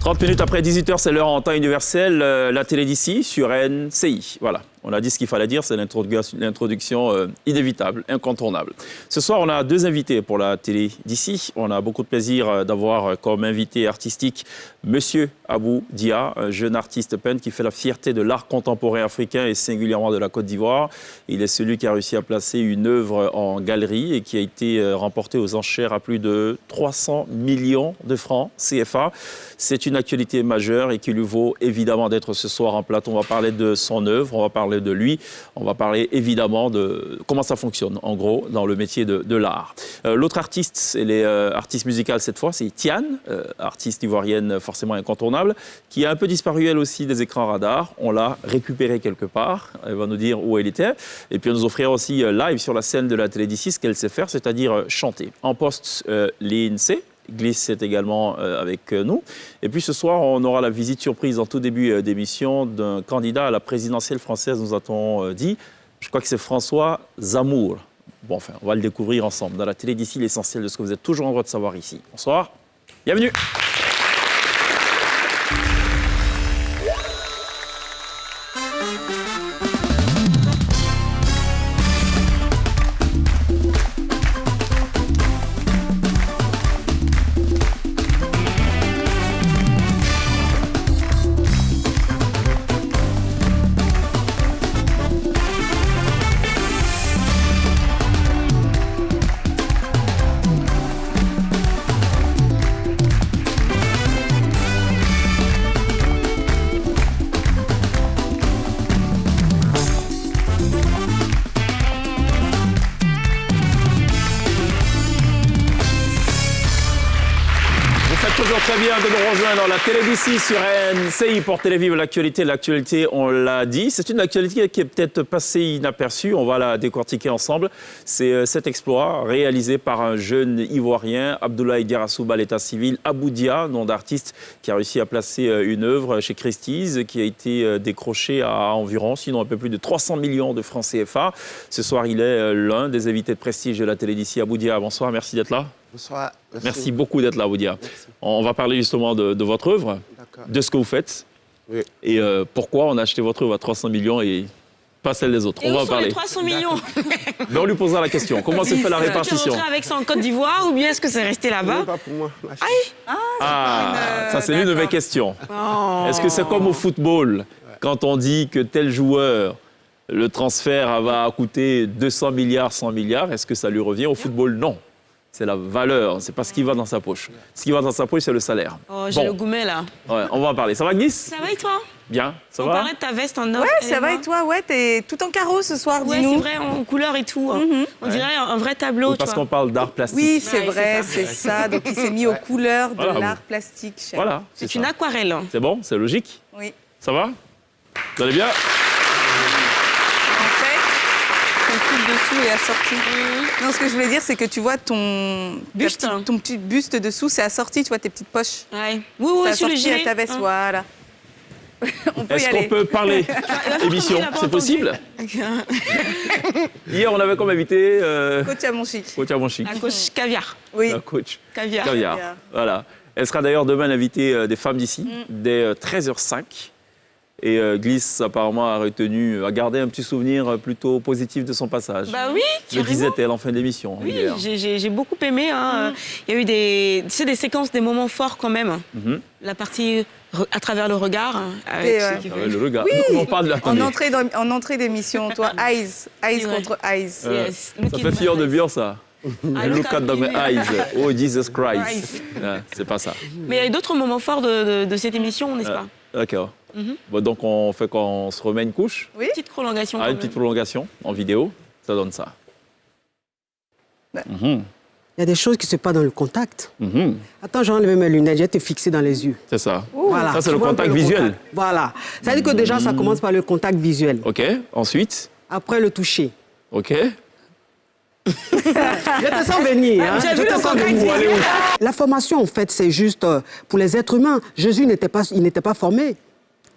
30 minutes après 18h, c'est l'heure en temps universel. La télé d'ici sur NCI. Voilà, on a dit ce qu'il fallait dire, c'est l'introduction inévitable, incontournable. Ce soir, on a deux invités pour la télé d'ici. On a beaucoup de plaisir d'avoir comme invité artistique Monsieur Abou Dia, un jeune artiste peintre qui fait la fierté de l'art contemporain africain et singulièrement de la Côte d'Ivoire. Il est celui qui a réussi à placer une œuvre en galerie et qui a été remportée aux enchères à plus de 300 millions de francs CFA. C'est une actualité majeure et qui lui vaut évidemment d'être ce soir en plateau. On va parler de son œuvre, on va parler de lui, on va parler évidemment de comment ça fonctionne, en gros, dans le métier de l'art. L'autre artiste, elle est artiste musicale cette fois, c'est Tiane, artiste ivoirienne forcément incontournable, qui a un peu disparu elle aussi des écrans radars. On l'a récupérée quelque part, elle va nous dire où elle était. Et puis elle nous offrira aussi live sur la scène de la télé d'ici ce qu'elle sait faire, c'est-à-dire chanter. En poste, l'INC. Gliss est également avec nous. Et puis ce soir, on aura la visite surprise en tout début d'émission d'un candidat à la présidentielle française, nous a-t-on dit. Je crois que c'est François Zamour. Bon, enfin, on va le découvrir ensemble. Dans la télé d'ici, l'essentiel de ce que vous êtes toujours en droit de savoir ici. Bonsoir, bienvenue. Très bien de nous rejoindre dans la télé d'ici sur NCI pour Télévivre l'actualité. L'actualité, on l'a dit, c'est une actualité qui est peut-être passée inaperçue. On va la décortiquer ensemble. C'est cet exploit réalisé par un jeune Ivoirien, Abdoulaye Diarassou, à l'état civil, Abou Dia, nom d'artiste, qui a réussi à placer une œuvre chez Christie's, qui a été décrochée à environ, sinon un peu plus de 300 millions de francs CFA. Ce soir, il est l'un des invités de prestige de la télé d'ici. Abou Dia, bonsoir, merci d'être là. Bonsoir. Merci beaucoup d'être là, Abou Dia. On va parler justement de votre œuvre, de ce que vous faites, oui. Et pourquoi on a acheté votre œuvre à 300 millions et pas celle des autres. Et on va en sont parler. Les 300 millions. Mais on lui posera la question. Comment se fait la répartition? Est-ce que tu es rentré avec ça en Côte d'Ivoire ou bien est-ce que c'est resté là-bas? Pas pour moi. Ça c'est l'une de mes questions. Oh. Est-ce que c'est comme au football, quand on dit que tel joueur, le transfert va coûter 200 milliards, 100 milliards, est-ce que ça lui revient? Au football, non. C'est la valeur, c'est pas ce qui va dans sa poche. Ce qui va dans sa poche, c'est le salaire. Oh, j'ai le gourmet là. Ouais, on va en parler. Ça va, Gliss? Ça va et toi? Bien, ça va? On parlait de ta veste en or. Ouais, ça va et toi? Ouais, t'es tout en carreau ce soir, ouais, dis-nous. c'est vrai, en couleur et tout. On dirait un vrai tableau, parce qu'on parle d'art plastique. Oui, c'est vrai, c'est ça. Donc il s'est mis aux couleurs de l'art plastique. Voilà, c'est une aquarelle. C'est bon, c'est logique? Oui. Ça va? Vous allez bien? Dessous et assorti. Non, ce que je voulais dire, c'est que tu vois ton petit buste dessous, c'est assorti, tu vois, tes petites poches. Ouais. Oui, sur le gilet. À ta veste, voilà. Est-ce qu'on peut parler émission? C'est possible? Hier, on avait comme invité... Coach à mon chic. Coach à mon chic. La coach caviar. Oui. La coach caviar. Voilà. Elle sera d'ailleurs demain l'invitée des femmes d'ici, dès 13h05. Et Gliss, apparemment, a gardé un petit souvenir plutôt positif de son passage. Bah oui, le disait-elle en fin d'émission. Oui, j'ai beaucoup aimé. Hein. Il y a eu des séquences, des moments forts quand même. La partie à travers le regard. Avec le regard. Oui, on parle de en entrée d'émission, toi, eyes contre eyes. Ça fait figure de bien, ça. Look at my eyes. Oh, Jesus Christ. C'est pas ça. Mais il y a eu d'autres moments forts de cette émission, n'est-ce pas? D'accord. Bon, donc on fait qu'on se remet une couche. Oui. Petite prolongation. Une petite prolongation en vidéo, ça donne ça. Il y a des choses qui se passent dans le contact. Attends, j'ai enlevé mes lunettes, j'ai été fixé dans les yeux. C'est ça. Voilà. Ça, c'est le contact visuel. Voilà. Ça veut dire que déjà, ça commence par le contact visuel. OK. Ensuite? Après, le toucher. OK. Je te sens venir. Hein? J'ai vu le contact visuel. La formation, en fait, c'est juste pour les êtres humains. Jésus n'était pas formé.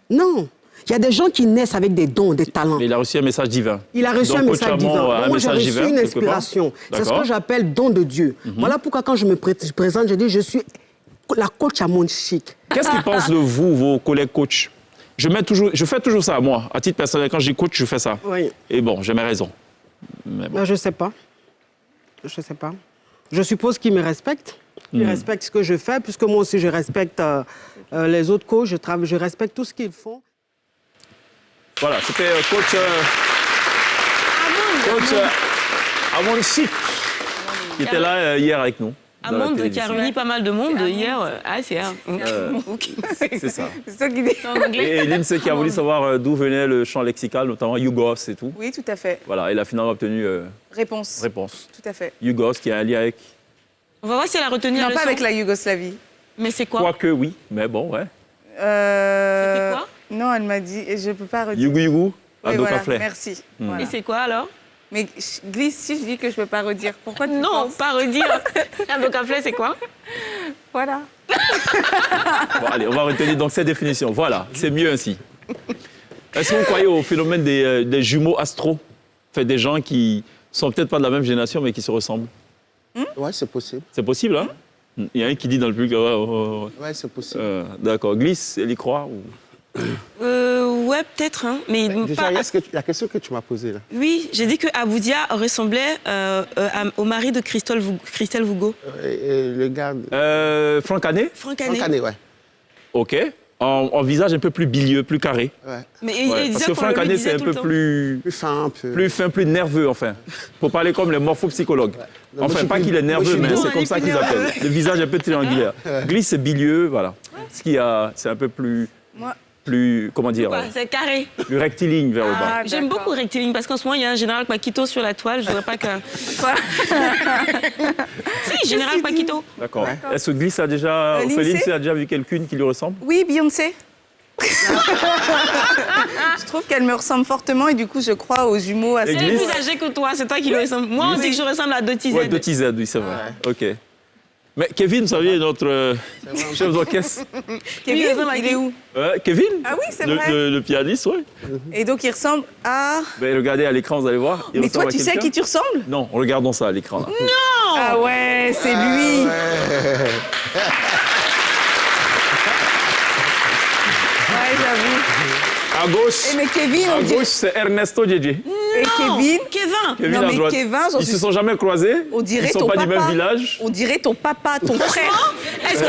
Non. Il y a des gens qui naissent avec des dons, des talents. Mais il a reçu un message divin. Il a reçu un message divin. Moi, j'ai reçu une inspiration. C'est ce que j'appelle don de Dieu. Voilà pourquoi quand je me présente, je dis je suis la coach à mon chic. Qu'est-ce qu'ils pensent de vous, vos collègues coachs? Je fais toujours ça, moi. À titre personnel, quand je dis coach, je fais ça. Oui. Et bon, j'ai mes raisons. Mais bon. Ben, je ne sais pas. Je ne sais pas. Je suppose qu'ils me respectent. Ils respectent ce que je fais, puisque moi aussi, je respecte les autres coachs. Je respecte tout ce qu'ils font. Voilà, c'était coach Amon Chic, qui était là hier avec nous. Un dans la monde qui a télévision. réuni pas mal de monde hier. Ah, c'est C'est ça. C'est toi qui dis. en anglais. Et Lindsay qui a voulu savoir d'où venait le champ lexical, notamment Yugos et tout. Oui, tout à fait. Voilà, il a finalement obtenu Réponse. réponse. Tout à fait. Yugos qui a un lien avec... On va voir si elle a retenu la Non, leçon. pas avec la Yougoslavie. Mais c'est quoi? Quoique oui, mais bon, ouais. C'était quoi? Non, elle m'a dit, et je peux pas redire. Yugu Yugu, Oui, voilà, Adokafle. merci. Et Voilà. c'est quoi alors? Mais glisse si je dis que je peux pas redire. Pourquoi tu Non, penses pas redire. Un vocabulaire, c'est quoi? Voilà. Bon, allez, on va retenir donc cette définition. Voilà, c'est mieux ainsi. Est-ce que vous croyez au phénomène des jumeaux astro? Fait, des gens qui sont peut-être pas de la même génération, mais qui se ressemblent. Ouais, c'est possible. C'est possible, hein? Il y a un qui dit dans le public... Ouais, c'est possible. D'accord. Glisse, elle y croit ou... Ouais, peut-être. Hein. Mais Déjà, pas... la question que tu m'as posée là. Oui, j'ai dit que Aboudia ressemblait au mari de Christelle Vougo. Le gars. Franck Canet? Franck Franck Canet. Canet, ouais. OK. En visage un peu plus bilieux, plus carré. Ouais. Mais Ouais, il parce disait que qu'on Franck le Canet, disait c'est un tout peu le temps. plus Fin, un peu. fin, plus nerveux, enfin. Pour parler comme les morphopsychologues. Non, moi, je Enfin, suis pas plus- qu'il est moi, je nerveux, suis mais plus- c'est comme ça qu'ils appellent. Le visage un peu triangulaire. Glisse, c'est bilieux, voilà. Ce qui a, c'est un peu plus, Moi. comment dire, Quoi, c'est carré. plus rectiligne vers le bas. Ah, J'aime d'accord. beaucoup Rectiligne parce qu'en ce moment, il y a un général Paquito sur la toile. Je voudrais pas que. Si, général Paquito. D'accord. Est-ce que Glisse a déjà, Lindsay Ophélie a déjà vu quelqu'une qui lui ressemble? Oui, Beyoncé. Je trouve qu'elle me ressemble fortement et du coup, je crois aux jumeaux à Et Elle est Glisse plus âgée que toi, c'est toi qui lui ressemble. Moi, on dit que je ressemble à Dottie Z. Ouais, de TZ, oui, c'est vrai. OK. Mais Kevin, vous savez, notre chef d'orchestre. Kevin, ressemble à il qui? est où? Kevin? Ah oui, c'est le, vrai. le pianiste, oui. Et donc, il ressemble à... Ben, regardez à l'écran, vous allez voir. il Mais ressemble toi, à tu sais à quelqu'un. qui tu ressembles? Non, regardons ça à l'écran. là. Ah ouais, c'est lui. Ouais, j'avoue. À gauche, Eh, mais Kevin, à on dirait... gauche, c'est Ernesto Djedje. Et Kevin, Kevin. Kevin Non, à mais droite. Kevin, j'en Ils suis- se sont jamais croisés. on dirait Ils sont ton pas papa. du même village. On dirait ton papa, ton frère. Est-ce que...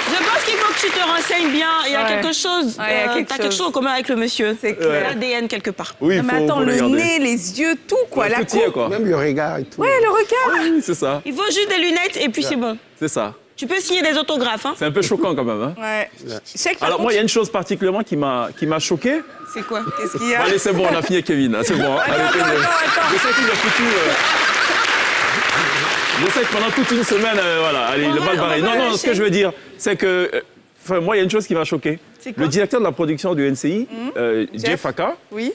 Je pense qu'il faut que tu te renseignes bien. Il y a Ouais. quelque chose. Ouais, il y a quelque t'as quelque chose. chose en commun avec le monsieur. C'est clair. L'ADN quelque part. Oui, il Non, faut, mais attends, faut le regarder. nez, les yeux, tout, quoi. Ouais, La tout y est, coupe. quoi. Même le regard et tout. Ouais, le regard. Oui, c'est ça. Il faut juste des lunettes et puis c'est bon. C'est ça. Tu peux signer des autographes. Hein. C'est un peu choquant quand même. Hein. Ouais. Je sais que par Alors moi, contre, il y a une chose particulièrement qui m'a choqué. C'est quoi? qu'est-ce qu'il y a? Bon, allez, c'est bon, on a fini avec Kevin. Hein, c'est bon. Hein. Arrêtez de- attends. Je sais qu'il a foutu... Je sais que pendant toute une semaine, voilà, allez, On le va- mal on barré. va Non, pas non, lâcher. ce que je veux dire, c'est que... Enfin, moi, il y a une chose qui m'a choqué. C'est quoi? Le directeur de la production du NCI, Jeff Aka, Oui.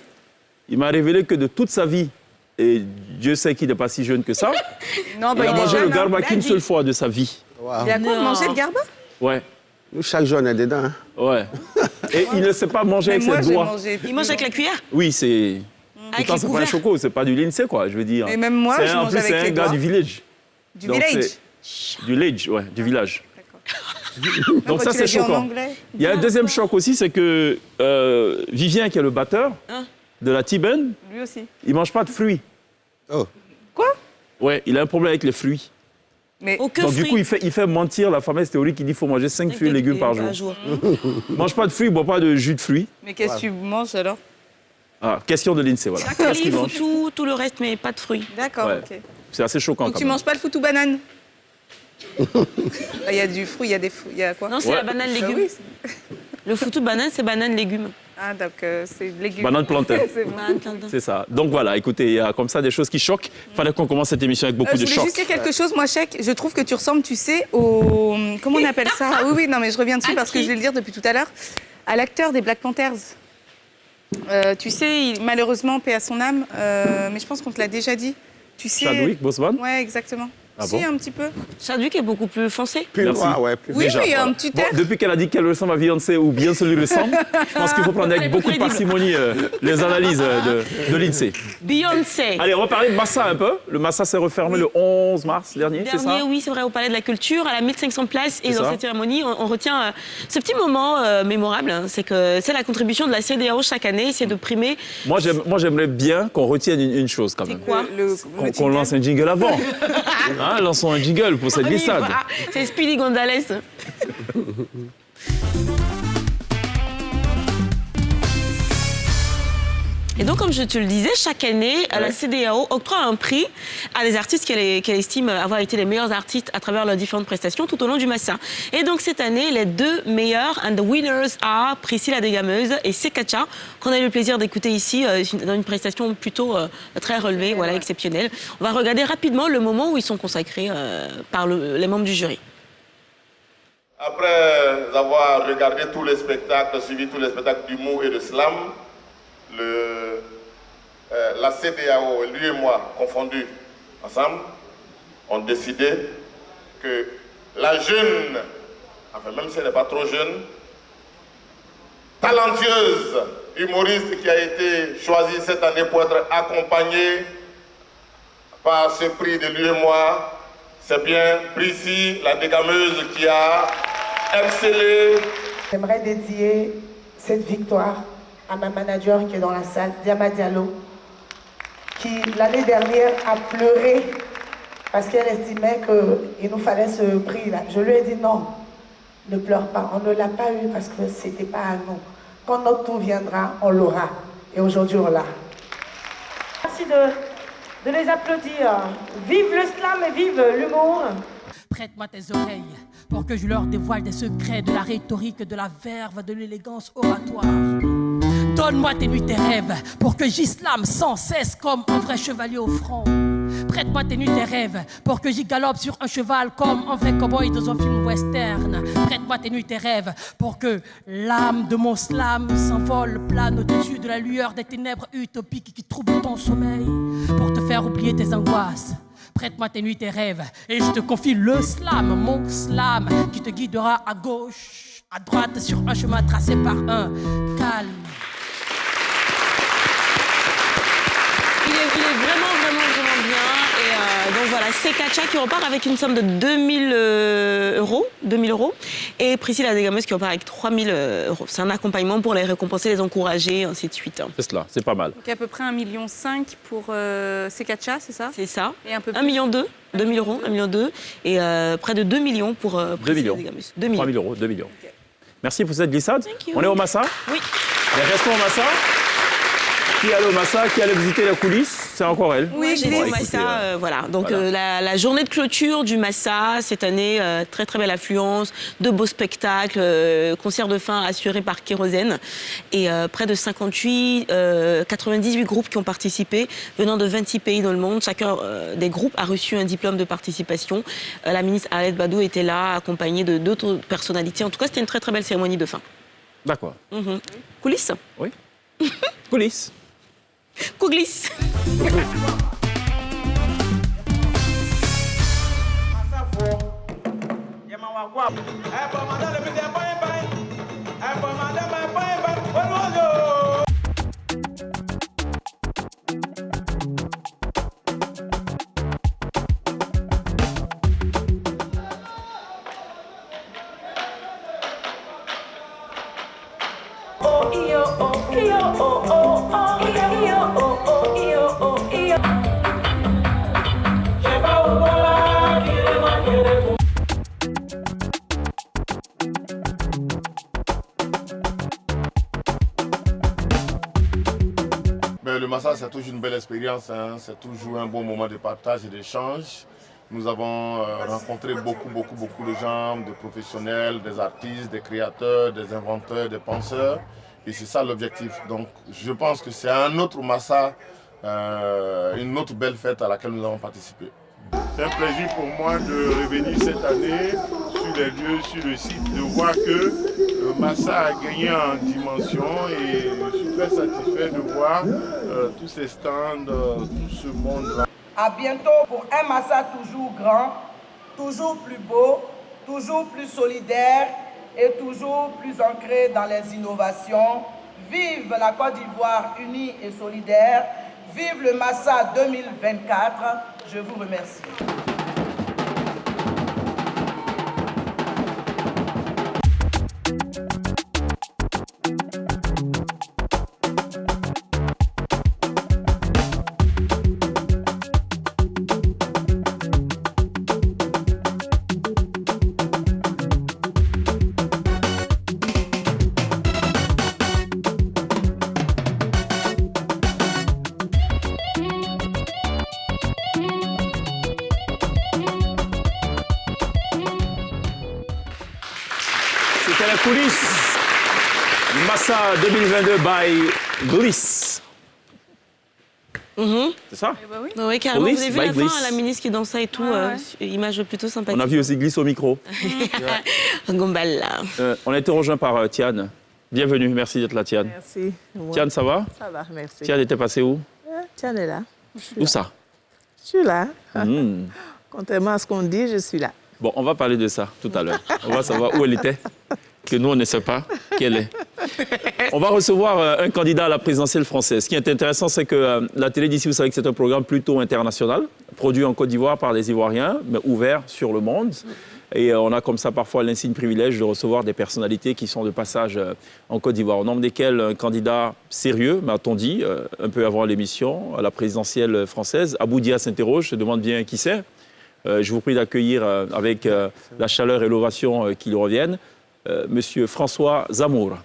il m'a révélé que de toute sa vie, et Dieu sait qu'il n'est pas si jeune que ça, Non, il a il est mangé le jeune, hein. garba qu'une seule fois de sa vie. Waouh. Il y a quoi de Non. manger le garba? Ouais, Nous, chaque jour, on est dedans. Hein. ouais. Et il ne sait pas manger Mais avec moi, ses j'ai doigts. mangé. Il mange avec la cuillère? Oui, c'est... Avec Pourtant, les c'est pas un couverts? choco, c'est pas du Lindsay, quoi, je veux dire. Mais même moi, C'est je en mange plus, avec c'est un les gars doigts. du village. Du Donc, village. Du village, ouais, du village. Non, Donc quand ça, tu c'est l'as dit en choquant. anglais. Il y a un deuxième choc aussi, c'est que Vivien, qui est le batteur Hein? de la T-Ben, Lui aussi. il mange pas de fruits. Oh. Quoi? Ouais, il a un problème avec les fruits. Mais Aucun Donc fruit. du coup, il fait mentir la fameuse théorie qui dit qu'il faut manger 5 fruits et légumes par jour. Mange pas de fruits, bois pas de jus de fruits. mais qu'est-ce que tu manges alors? Ah, question de l'INSEE, voilà. Qu'est-ce Il qu'il faut mange? tout le reste, mais pas de fruits. D'accord, Ouais. ok. C'est assez choquant Donc quand tu même. manges pas le foutou banane? Il y a du fruit, il y a des fruits, il y a quoi? Non, c'est Ouais. la banane Ah légumes. oui. Le foutu de banane, c'est banane légumes. Ah, donc c'est légumes. Banane plantain. C'est bon. Banane plantain. C'est ça. Donc voilà, écoutez, il y a comme ça des choses qui choquent. Il fallait qu'on commence cette émission avec beaucoup Je de voulais chocs. juste dire quelque chose, moi, Chèque. Je trouve que tu ressembles, tu sais, au... Comment on appelle ça? Oui, oui, non, mais je reviens dessus À parce que qui? je vais le dire depuis tout à l'heure. À l'acteur des Black Panthers. Tu sais, malheureusement, paix à son âme, mais je pense qu'on te l'a déjà dit. Tu sais... Chadwick Boseman? Ouais, exactement. Ah Si, bon? un petit peu. Chadwick est beaucoup plus foncé. Plus Merci. noir, ouais. Plus Oui, Déjà, oui, il y a un voilà. petit Bon, air. depuis qu'elle a dit qu'elle ressemble à Beyoncé ou Beyoncé lui ressemble, je pense qu'il faut prendre avec beaucoup de parcimonie les analyses de l'INSEE. Beyoncé. Allez, on va parler de Massa un peu. Le Massa s'est refermé le 11 mars dernier, c'est ça? Dernier, oui, c'est vrai, au Palais de la Culture, à la 1500 places. Et C'est dans ça. cette cérémonie, on retient ce petit moment mémorable. Hein, c'est que c'est la contribution de la CEDEAO chaque année, c'est de primer. Moi, j'aimerais bien qu'on retienne une chose quand même. Quoi Qu'on lance un jingle avant. Hein, lançons un jingle pour cette On y glissade. va. C'est Speedy Gonzalez. Et donc, comme je te le disais, chaque année, la CEDEAO octroie un prix à des artistes qu'elle estime avoir été les meilleurs artistes à travers leurs différentes prestations tout au long du Massa. Et donc, cette année, les deux meilleurs, and the winners are Priscilla Desgameuses et Sekacha, qu'on a eu le plaisir d'écouter ici dans une prestation plutôt très relevée, voilà, exceptionnelle. On va regarder rapidement le moment où ils sont consacrés par les membres du jury. Après avoir regardé tous les spectacles, suivi tous les spectacles d'humour et de slam, la CEDEAO, lui et moi, confondus ensemble, ont décidé que la jeune, enfin même si elle n'est pas trop jeune, talentueuse humoriste qui a été choisie cette année pour être accompagnée par ce prix de lui et moi, c'est bien Priscilla Desgameuses qui a excellé. J'aimerais dédier cette victoire à ma manager qui est dans la salle, Diama Diallo, qui l'année dernière a pleuré parce qu'elle estimait qu'il nous fallait ce prix-là. Je lui ai dit non, ne pleure pas, on ne l'a pas eu parce que ce n'était pas à nous. Quand notre tour viendra, on l'aura. Et aujourd'hui, on l'a. Merci de les applaudir. Vive le slam et vive l'humour. Prête-moi tes oreilles pour que je leur dévoile des secrets de la rhétorique, de la verve, de l'élégance oratoire. Donne-moi tes nuits, tes rêves pour que j'y slame sans cesse comme un vrai chevalier au front. Prête-moi tes nuits, tes rêves pour que j'y galope sur un cheval comme un vrai cowboy dans un film western. Prête-moi tes nuits, tes rêves pour que l'âme de mon slam s'envole, plane au-dessus de la lueur des ténèbres utopiques qui troublent ton sommeil pour te faire oublier tes angoisses. Prête-moi tes nuits, tes rêves et je te confie le slam, mon slam qui te guidera à gauche, à droite sur un chemin tracé par un calme. Il est vraiment bien. Et donc voilà, Sekacha qui repart avec une somme de 2000 euros. Et Priscilla Desgameuses qui repart avec 3000 euros. C'est un accompagnement pour les récompenser, les encourager, ainsi de suite. C'est cela, c'est pas mal. Donc à peu près 1,5 million pour Sekacha, c'est ça? C'est ça. Et un peu 1,2 plus. million, 2000 euros, 1,2 million. Et près de 2 millions pour 2 Priscilla millions. Desgameuses. 3 000 euros, 2 millions. Merci pour cette glissade. Thank you. On est au Massa? Oui. Mais restons au Massa. Qui allait au Massa? Qui allait visiter les coulisses? C'est encore elle. Oui, j'ai dit Bon, au écoutez, Massa, voilà. Donc voilà. la journée de clôture du Massa, cette année, très très belle affluence, de beaux spectacles, concert de fin assuré par Kérosène et près de 98 groupes qui ont participé, venant de 26 pays dans le monde. Chacun des groupes a reçu un diplôme de participation. La ministre Arlette Badou était là, accompagnée de d'autres personnalités. En tout cas, c'était une très très belle cérémonie de fin. D'accord. Coulisses? Oui. Coulisses. Coulisses. Le Massa, c'est toujours une belle expérience, hein. C'est toujours un bon moment de partage et d'échange. Nous avons rencontré beaucoup de gens, des professionnels, des artistes, des créateurs, des inventeurs, des penseurs. Et c'est ça l'objectif. Donc je pense que c'est un autre Massa, une autre belle fête à laquelle nous avons participé. C'est un plaisir pour moi de revenir cette année sur les lieux, sur le site, de voir que Massa a gagné en dimension et je suis très satisfait de voir tous ces stands, tout ce monde-là. À bientôt pour un Massa toujours grand, toujours plus beau, toujours plus solidaire et toujours plus ancré dans les innovations. Vive la Côte d'Ivoire unie et solidaire. Vive le Massa 2024. Je vous remercie. C'était la coulisse. Massa 2022 by Gliss. C'est ça? Oui, carrément. Gliss Vous avez vu by la Gliss. fin, la ministre qui dansait et tout. Image plutôt sympathique. On a vu aussi Gliss au micro. Gombala. On a été rejoint par Tiane. Bienvenue, merci d'être là, Tiane. Merci. Tiane, ça va? Ça va, merci. Tiane était passée où? Tiane est là. Où ça? Je suis là. Hmm. Contrairement à ce qu'on dit, je suis là. Bon, on va parler de ça tout à l'heure. On va savoir où elle était, que nous, on ne sait pas qui elle est. On va recevoir un candidat à la présidentielle française. Ce qui est intéressant, c'est que la télé d'ici, vous savez que c'est un programme plutôt international, produit en Côte d'Ivoire par des Ivoiriens, mais ouvert sur le monde. Et on a comme ça parfois l'insigne privilège de recevoir des personnalités qui sont de passage en Côte d'Ivoire, au nombre desquels un candidat sérieux, m'a-t-on dit, un peu avant l'émission, à la présidentielle française. Abou Dia s'interroge, se demande bien qui c'est. Je vous prie d'accueillir avec la chaleur et l'ovation qui lui reviennent, Monsieur François Zamour.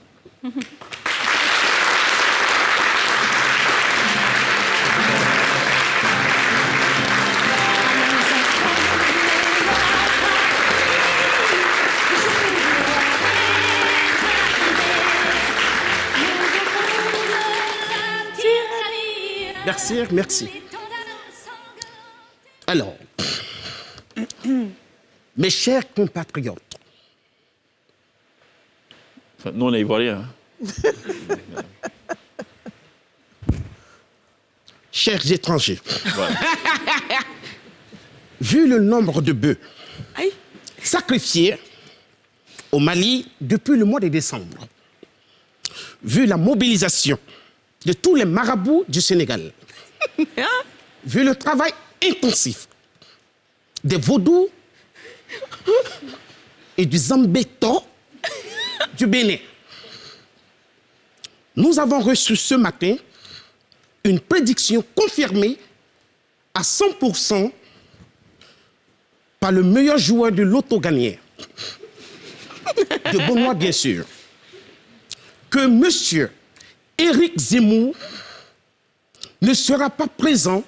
Merci, merci. Alors, mes chers compatriotes, Enfin, nous, on est Ivoiriens. chers étrangers, Voilà. vu le nombre de bœufs Aïe. sacrifiés au Mali depuis le mois de décembre, vu la mobilisation de tous les marabouts du Sénégal, vu le travail intensif des vaudous et du Zambéto du Bénin, nous avons reçu ce matin une prédiction confirmée à 100% par le meilleur joueur de l'auto gagné, de Benoît bien sûr, que M. Éric Zemmour ne sera pas présent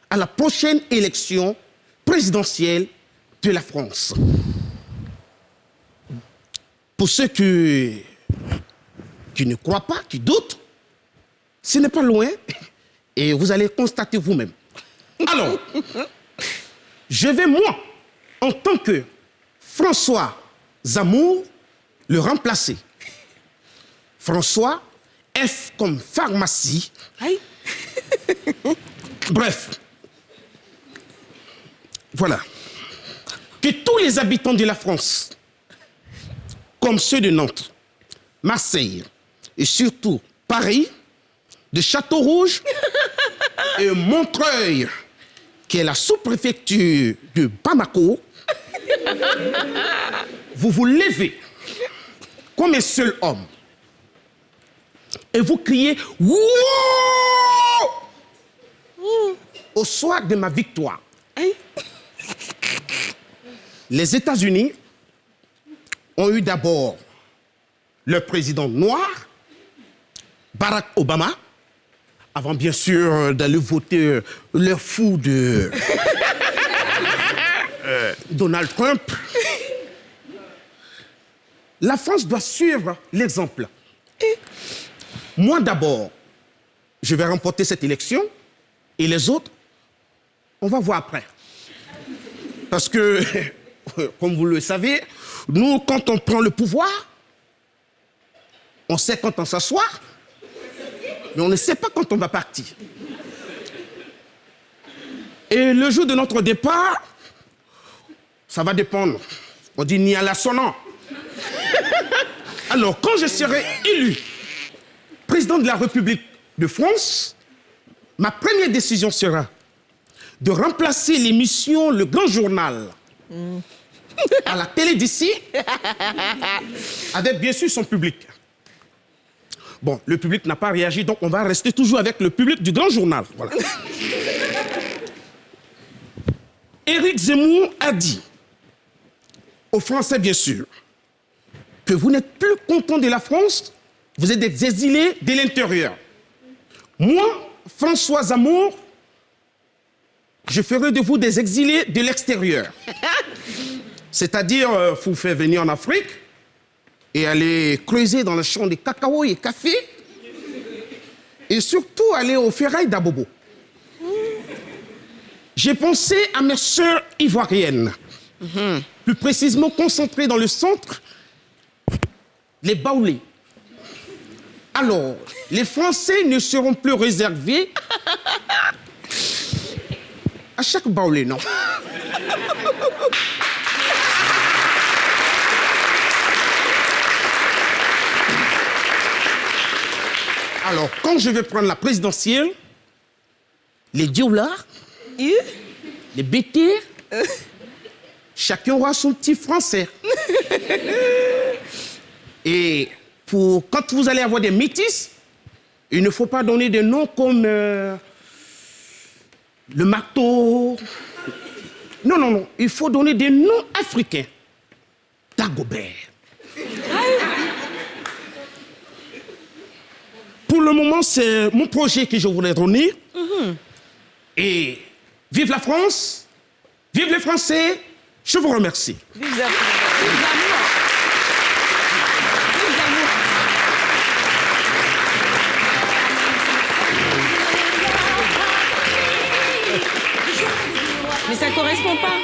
à la prochaine élection présidentielle de la France. Pour ceux qui ne croient pas, qui doutent, ce n'est pas loin et vous allez constater vous-même. Alors, je vais moi, en tant que François Zamour, le remplacer. François, F comme pharmacie. Aïe. Bref. Voilà. Que tous les habitants de la France, comme ceux de Nantes, Marseille et surtout Paris, de Château-Rouge et Montreuil, qui est la sous-préfecture de Bamako, vous vous levez comme un seul homme et vous criez « Wouh !» au soir de ma victoire. Les États-Unis ont eu d'abord leur président noir, Barack Obama, avant bien sûr d'aller voter leur fou de Donald Trump. La France doit suivre l'exemple. Moi d'abord, je vais remporter cette élection et les autres, on va voir après. Parce que, comme vous le savez, nous, quand on prend le pouvoir, on sait quand on s'assoit, mais on ne sait pas quand on va partir. Et le jour de notre départ, ça va dépendre. On dit ni à la sonnant. Alors, quand je serai élu président de la République de France, ma première décision sera de remplacer l'émission Le Grand Journal à la télé d'ici, avec bien sûr son public. Bon, le public n'a pas réagi, donc on va rester toujours avec le public du Grand Journal. Voilà. Éric Zemmour a dit, aux Français bien sûr, que vous n'êtes plus content de la France, vous êtes des exilés de l'intérieur. Moi, François Zammour, je ferai de vous des exilés de l'extérieur. C'est-à-dire, vous faire venir en Afrique et aller creuser dans le champ de cacao et café et surtout aller au ferraille d'Abobo. J'ai pensé à mes sœurs ivoiriennes, plus précisément concentrées dans le centre, les Baoulés. Alors, les Français ne seront plus réservés à chaque Baoulé, non. Alors, quand je vais prendre la présidentielle, les Diola, les Bété, chacun aura son petit français. Et quand vous allez avoir des métis, il ne faut pas donner des noms comme le marteau. Non, non, non. Il faut donner des noms africains. Dagobert. Pour le moment, c'est mon projet que je voulais donner. Et vive la France, vive les Français, je vous remercie. Vive la France. Vive l'amour. Vive l'amour. Mais ça correspond pas.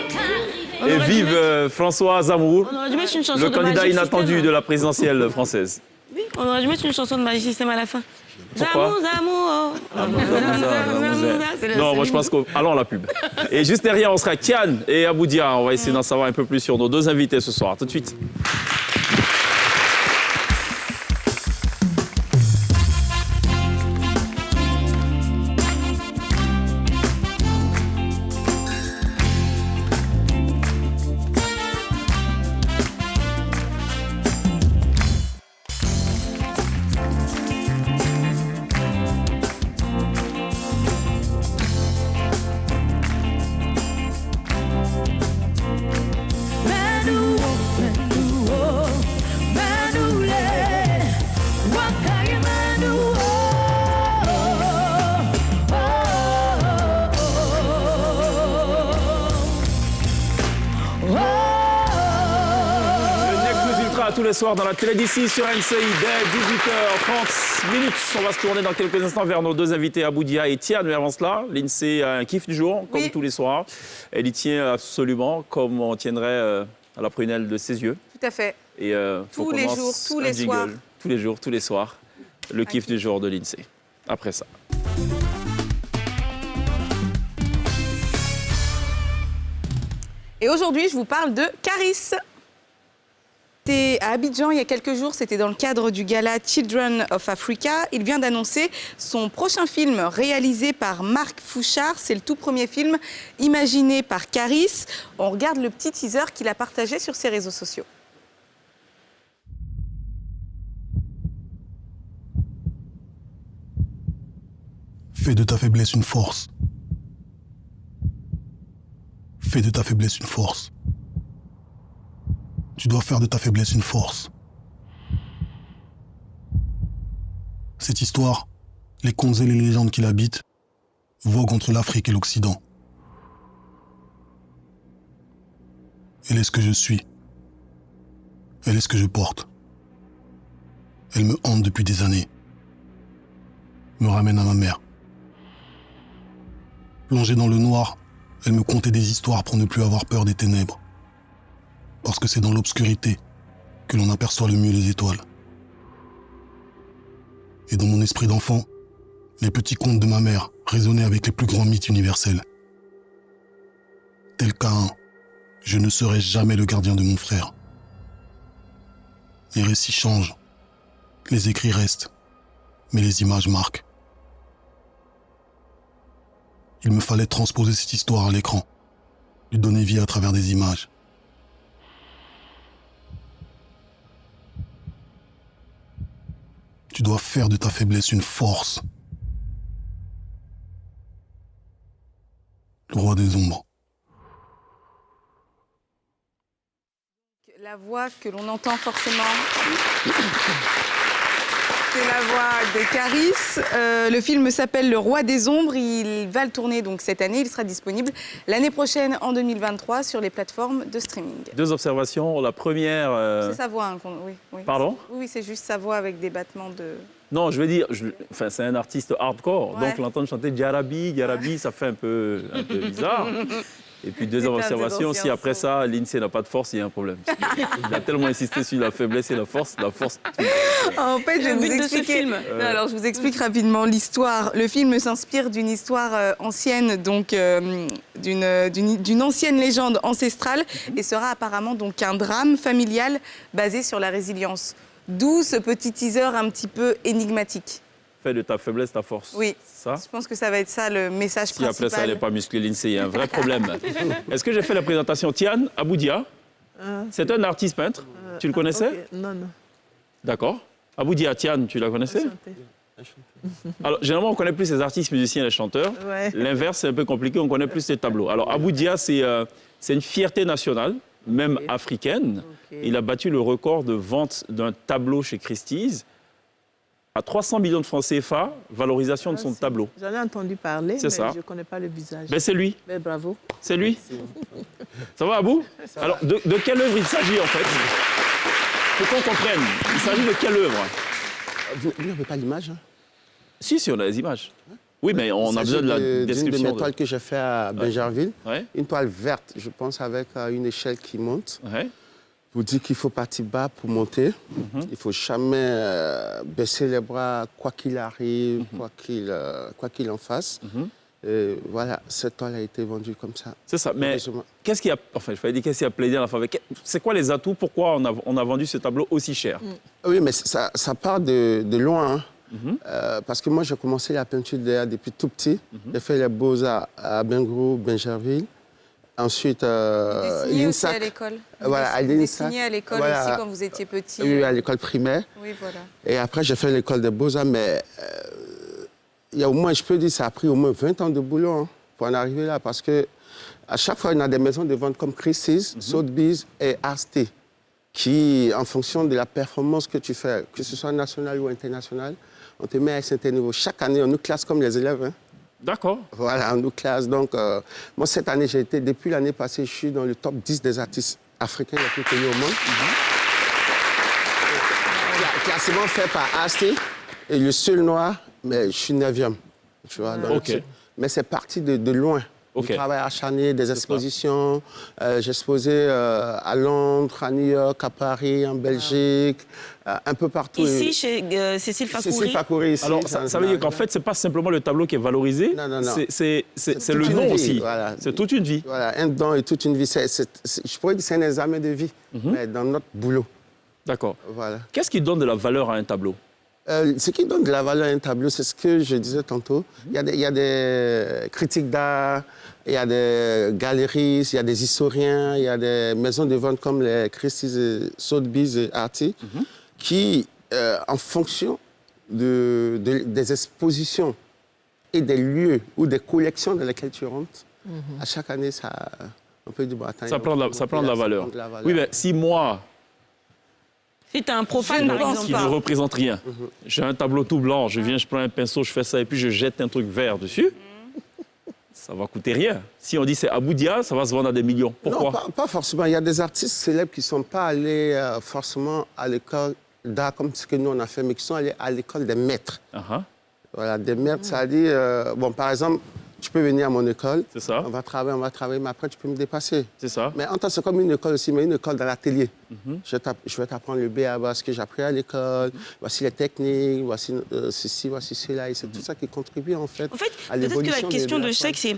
Et vive François Zammour, On aurait dû mettre une chanson le de candidat Magic inattendu System. de la présidentielle française. Oui, on aurait dû mettre une chanson de Magic System à la fin. Pourquoi Zammour, Zammour. Non, moi je pense qu'allons à la pub. Et juste derrière, on sera Kian et Aboudia. On va essayer d'en savoir un peu plus sur nos deux invités ce soir. Tout de suite. Tous les soirs dans la télé d'ici sur NCI dès 18h30. On va se tourner dans quelques instants vers nos deux invités Aboudia et Tian. Mais avant cela, l'INSEE a un kiff du jour, comme tous les soirs. Elle y tient absolument comme on tiendrait à la prunelle de ses yeux. Tout à fait. Et tous les jours, tous les soirs. Tous les jours, tous les soirs. Le kiff du jour de l'INSEE. Après ça. Et aujourd'hui, je vous parle de Caris. C'était à Abidjan il y a quelques jours, c'était dans le cadre du gala Children of Africa. Il vient d'annoncer son prochain film réalisé par Marc Fouchard. C'est le tout premier film imaginé par Caris. On regarde le petit teaser qu'il a partagé sur ses réseaux sociaux. Fais de ta faiblesse une force. Fais de ta faiblesse une force. Tu dois faire de ta faiblesse une force. Cette histoire, les contes et les légendes qui l'habitent, voguent entre l'Afrique et l'Occident. Elle est ce que je suis. Elle est ce que je porte. Elle me hante depuis des années. Me ramène à ma mère. Plongée dans le noir, elle me contait des histoires pour ne plus avoir peur des ténèbres. Parce que c'est dans l'obscurité que l'on aperçoit le mieux les étoiles. Et dans mon esprit d'enfant, les petits contes de ma mère résonnaient avec les plus grands mythes universels. Tel Caïn, je ne serai jamais le gardien de mon frère. Les récits changent, les écrits restent, mais les images marquent. Il me fallait transposer cette histoire à l'écran, lui donner vie à travers des images. Tu dois faire de ta faiblesse une force. Le roi des ombres. La voix que l'on entend forcément, c'est la voix de Caris. Le film s'appelle Le Roi des Ombres. Il va le tourner donc cette année. Il sera disponible l'année prochaine, en 2023, sur les plateformes de streaming. 2 observations. La première... C'est sa voix. Hein, oui. Pardon? Oui, c'est juste sa voix avec des battements de... Non, je veux dire, enfin, c'est un artiste hardcore, Ouais. donc l'entendre chanter Jarabi, ça fait un peu bizarre. Et puis, deuxième C'est perdu observation, si après ça, l'INSEE n'a pas de force, il y a un problème. Il a tellement insisté sur la faiblesse et la force. En fait, je vais Le vous but de ce expliquer. film. Non, alors, je vous explique rapidement l'histoire. Le film s'inspire d'une histoire ancienne, donc d'une ancienne légende ancestrale, et sera apparemment donc un drame familial basé sur la résilience. D'où ce petit teaser un petit peu énigmatique. Fais de ta faiblesse ta force. Oui. Ça? Je pense que ça va être ça le message Si principal. après ça, elle n'est pas musclée, l'INSEE, il y a un vrai problème. Est-ce que j'ai fait la présentation? Tian Aboudia, c'est un artiste peintre. Tu le connaissais? Ok. Non. D'accord. Aboudia, Tian, tu la connaissais? Alors, généralement, on connaît plus les artistes, musiciens et les chanteurs. Ouais. L'inverse, c'est un peu compliqué, on connaît plus les tableaux. Alors, Aboudia, c'est une fierté nationale, même africaine. Ok. Il a battu le record de vente d'un tableau chez Christie's à 300 millions de francs CFA, valorisation de son tableau. J'en ai entendu parler, C'est mais ça. je ne connais pas le visage. Ben, c'est lui. Mais bravo. C'est lui. Ça va, Abou? Alors, de quelle œuvre il s'agit, en fait? Faut qu'on comprenne. Il s'agit de quelle œuvre? Vous n'avez pas l'image, hein? Si, on a les images. Oui, mais on a Il besoin de la s'agit d'une de description. mes toiles que j'ai fait à Bingerville. Ouais. Une toile verte, je pense, avec une échelle qui monte. Ouais. Vous dites qu'il faut partir bas pour monter. Il ne faut jamais baisser les bras, quoi qu'il arrive, quoi qu'il en fasse. Et voilà, cette toile a été vendue comme ça. C'est ça. Mais Heureusement. qu'est-ce qui a... Enfin, je fallait dire qu'est-ce qui a plaidé à la faveur. C'est quoi les atouts? Pourquoi on a vendu ce tableau aussi cher? Oui, mais ça part de loin. Hein. Parce que moi, j'ai commencé la peinture depuis tout petit. J'ai fait les Beaux-Arts à Bingrou, Bingerville. Ensuite, Dessiniez aussi à l'INSAC. l'école. Voilà, à Vous l'INSAC. dessiniez à l'école Voilà. aussi quand vous étiez petit. Oui, à l'école primaire. Oui, voilà. Et après, j'ai fait l'école des Beaux-Arts, mais il y a au moins, je peux dire, ça a pris au moins 20 ans de boulot hein, pour en arriver là. Parce que à chaque fois, il y a des maisons de vente comme Christie's, Sotheby's et Arte qui, en fonction de la performance que tu fais, que ce soit national ou international, on te met à un certain niveau. Chaque année, on nous classe comme les élèves. Hein. D'accord. Voilà, on nous classe. Donc, moi, cette année, depuis l'année passée, je suis dans le top 10 des artistes africains les plus connus au monde. Classement fait par Arte et le seul noir, mais je suis 9e. Tu vois, donc, OK. Mais c'est parti de loin. OK. Du travail acharné, des expositions. J'ai exposé à Londres, à New York, à Paris, en Belgique, un peu partout. Ici, chez Cécile Fakhouri. Cécile Fakhouri, ici. Alors, ça veut dire qu'en fait, ce n'est pas simplement le tableau qui est valorisé, Non, non. c'est toute le une nom vie, aussi. voilà. C'est toute une vie. Voilà, un don et toute une vie. Je pourrais dire que c'est un examen de vie, mais dans notre boulot. D'accord. Voilà. Qu'est-ce qui donne de la valeur à un tableau? Ce qui donne de la valeur à un tableau, c'est ce que je disais tantôt. Il y a des critiques d'art, il y a des galeristes, il y a des historiens, il y a des maisons de vente comme les Christie's, Sotheby's et Arte, qui, en fonction des expositions et des lieux ou des collections dans lesquelles tu rentres, à chaque année, on peut dire, bon, attends, Ça prend de la valeur. prend de la valeur. Oui, mais si moi, Si tu as un profane, par qui exemple. ne représente rien, j'ai un tableau tout blanc, je viens, je prends un pinceau, je fais ça et puis je jette un truc vert dessus, ça va coûter rien. Si on dit c'est Aboudia, ça va se vendre à des millions. Pourquoi? Non, pas forcément. Il y a des artistes célèbres qui ne sont pas allés forcément à l'école d'art comme ce que nous on a fait, mais qui sont allés à l'école des maîtres. Uh-huh. Voilà, des maîtres, ça a dit, bon, par exemple, tu peux venir à mon école. C'est ça. On va travailler, mais après, tu peux me dépasser. C'est ça. Mais en tant que c'est comme une école aussi, mais une école dans l'atelier. Je vais t'apprendre le BABA, ce que j'ai appris à l'école, voici les techniques, voici ceci, voici cela. Et c'est tout ça qui contribue, en fait, à l'évolution. Peut-être que la question de chèque, c'est...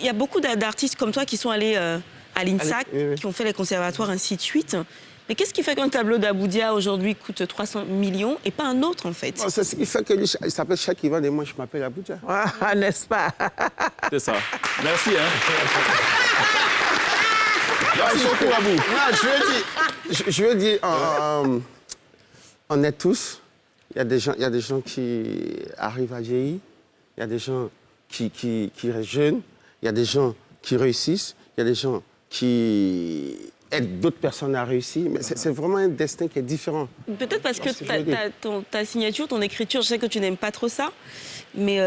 Il y a beaucoup d'artistes comme toi qui sont allés à l'INSA, qui ont fait les conservatoires, ainsi de suite. Mais qu'est-ce qui fait qu'un tableau d'Aboudia aujourd'hui coûte 300 millions et pas un autre, en fait? C'est ce qui fait qu'il s'appelle Cheikh Ivan et moi, je m'appelle Aboudia. Ah, n'est-ce pas? C'est ça. Merci, Merci beaucoup, Abou. Je veux dire, on est tous. Il y a des gens qui arrivent à vieillir. Il y a des gens qui restent jeunes. Il y a des gens qui réussissent. Il y a des gens qui aident d'autres personnes à réussir. Mais c'est vraiment un destin qui est différent. Peut-être parce que ta signature, ton écriture, je sais que tu n'aimes pas trop ça, mais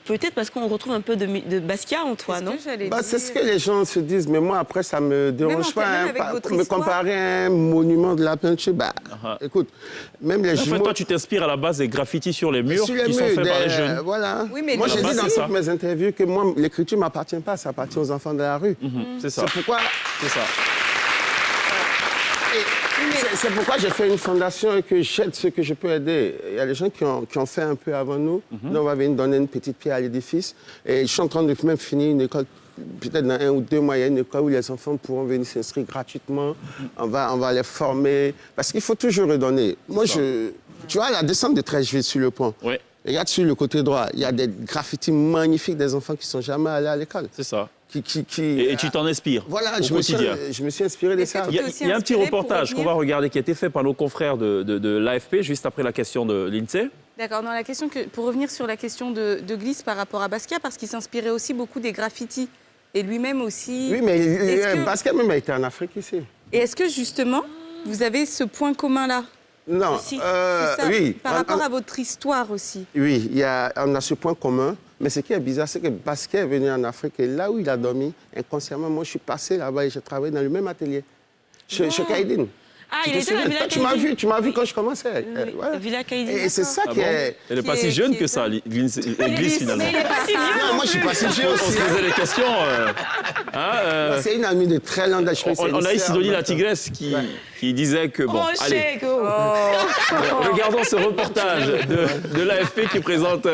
peut-être parce qu'on retrouve un peu de Basquiat en toi, non? C'est ce que les gens se disent, mais moi, après, ça ne me dérange pas. Me comparer à un monument de la peinture, écoute, même les jumeaux... En fait, toi, tu t'inspires à la base des graffitis sur les murs qui sont faits par les jeunes. Voilà. Oui, mais moi, j'ai dit dans toutes mes interviews que moi, l'écriture ne m'appartient pas, ça appartient aux enfants de la rue. C'est ça. C'est pourquoi... C'est ça. C'est pourquoi j'ai fait une fondation et que j'aide ceux que je peux aider. Il y a des gens qui ont fait un peu avant nous. Nous, on va venir donner une petite pierre à l'édifice. Et je suis en train de même finir une école. Peut-être dans 1 ou 2 mois, il y a une école où les enfants pourront venir s'inscrire gratuitement. On va les former. Parce qu'il faut toujours redonner. Moi, tu vois, la descente de Treichville sur le pont. Oui. Regarde sur le côté droit, il y a des graffitis magnifiques des enfants qui ne sont jamais allés à l'école. C'est ça. Et tu t'en inspires. Voilà, au quotidien. Je me suis inspiré de ça. Il y a un petit reportage qu'on va regarder qui a été fait par nos confrères de l'AFP juste après la question de l'INSEE. D'accord, pour revenir sur la question de Gliss par rapport à Basquiat, parce qu'il s'inspirait aussi beaucoup des graffitis. Et lui-même aussi... Oui, mais Basquiat même a été en Afrique ici. Et est-ce que justement, vous avez ce point commun-là? Non, oui. Par rapport à votre histoire aussi. Oui, on a ce point commun. Mais ce qui est bizarre, c'est que Basquiat est venu en Afrique et là où il a dormi, inconsciemment, moi, je suis passé là-bas et j'ai travaillé dans le même atelier, chez Kaïdine. Ah, il était à la Villa Kaïdine. Tu m'as vu quand je commençais. Voilà. Villa Kaïdine. Et c'est ça qui est... Elle n'est pas si jeune que ça, Gliss, finalement. Mais il n'est pas si vieux. Non, moi, je suis pas si vieux aussi. On se posait des questions. C'est une amie de très longue date. On a ici Sidonie la tigresse qui disait que, bon, allez, regardons ce reportage de l'AFP qui présente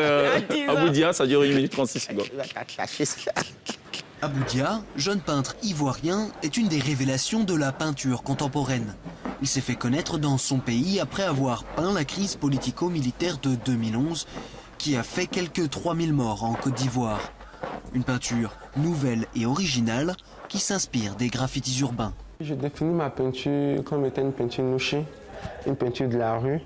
Aboudia, ça dure 1 minute 36 secondes. Aboudia, jeune peintre ivoirien, est une des révélations de la peinture contemporaine. Il s'est fait connaître dans son pays après avoir peint la crise politico-militaire de 2011 qui a fait quelques 3000 morts en Côte d'Ivoire. Une peinture nouvelle et originale qui s'inspire des graffitis urbains. Je définis ma peinture comme étant une peinture nichée, une peinture de la rue.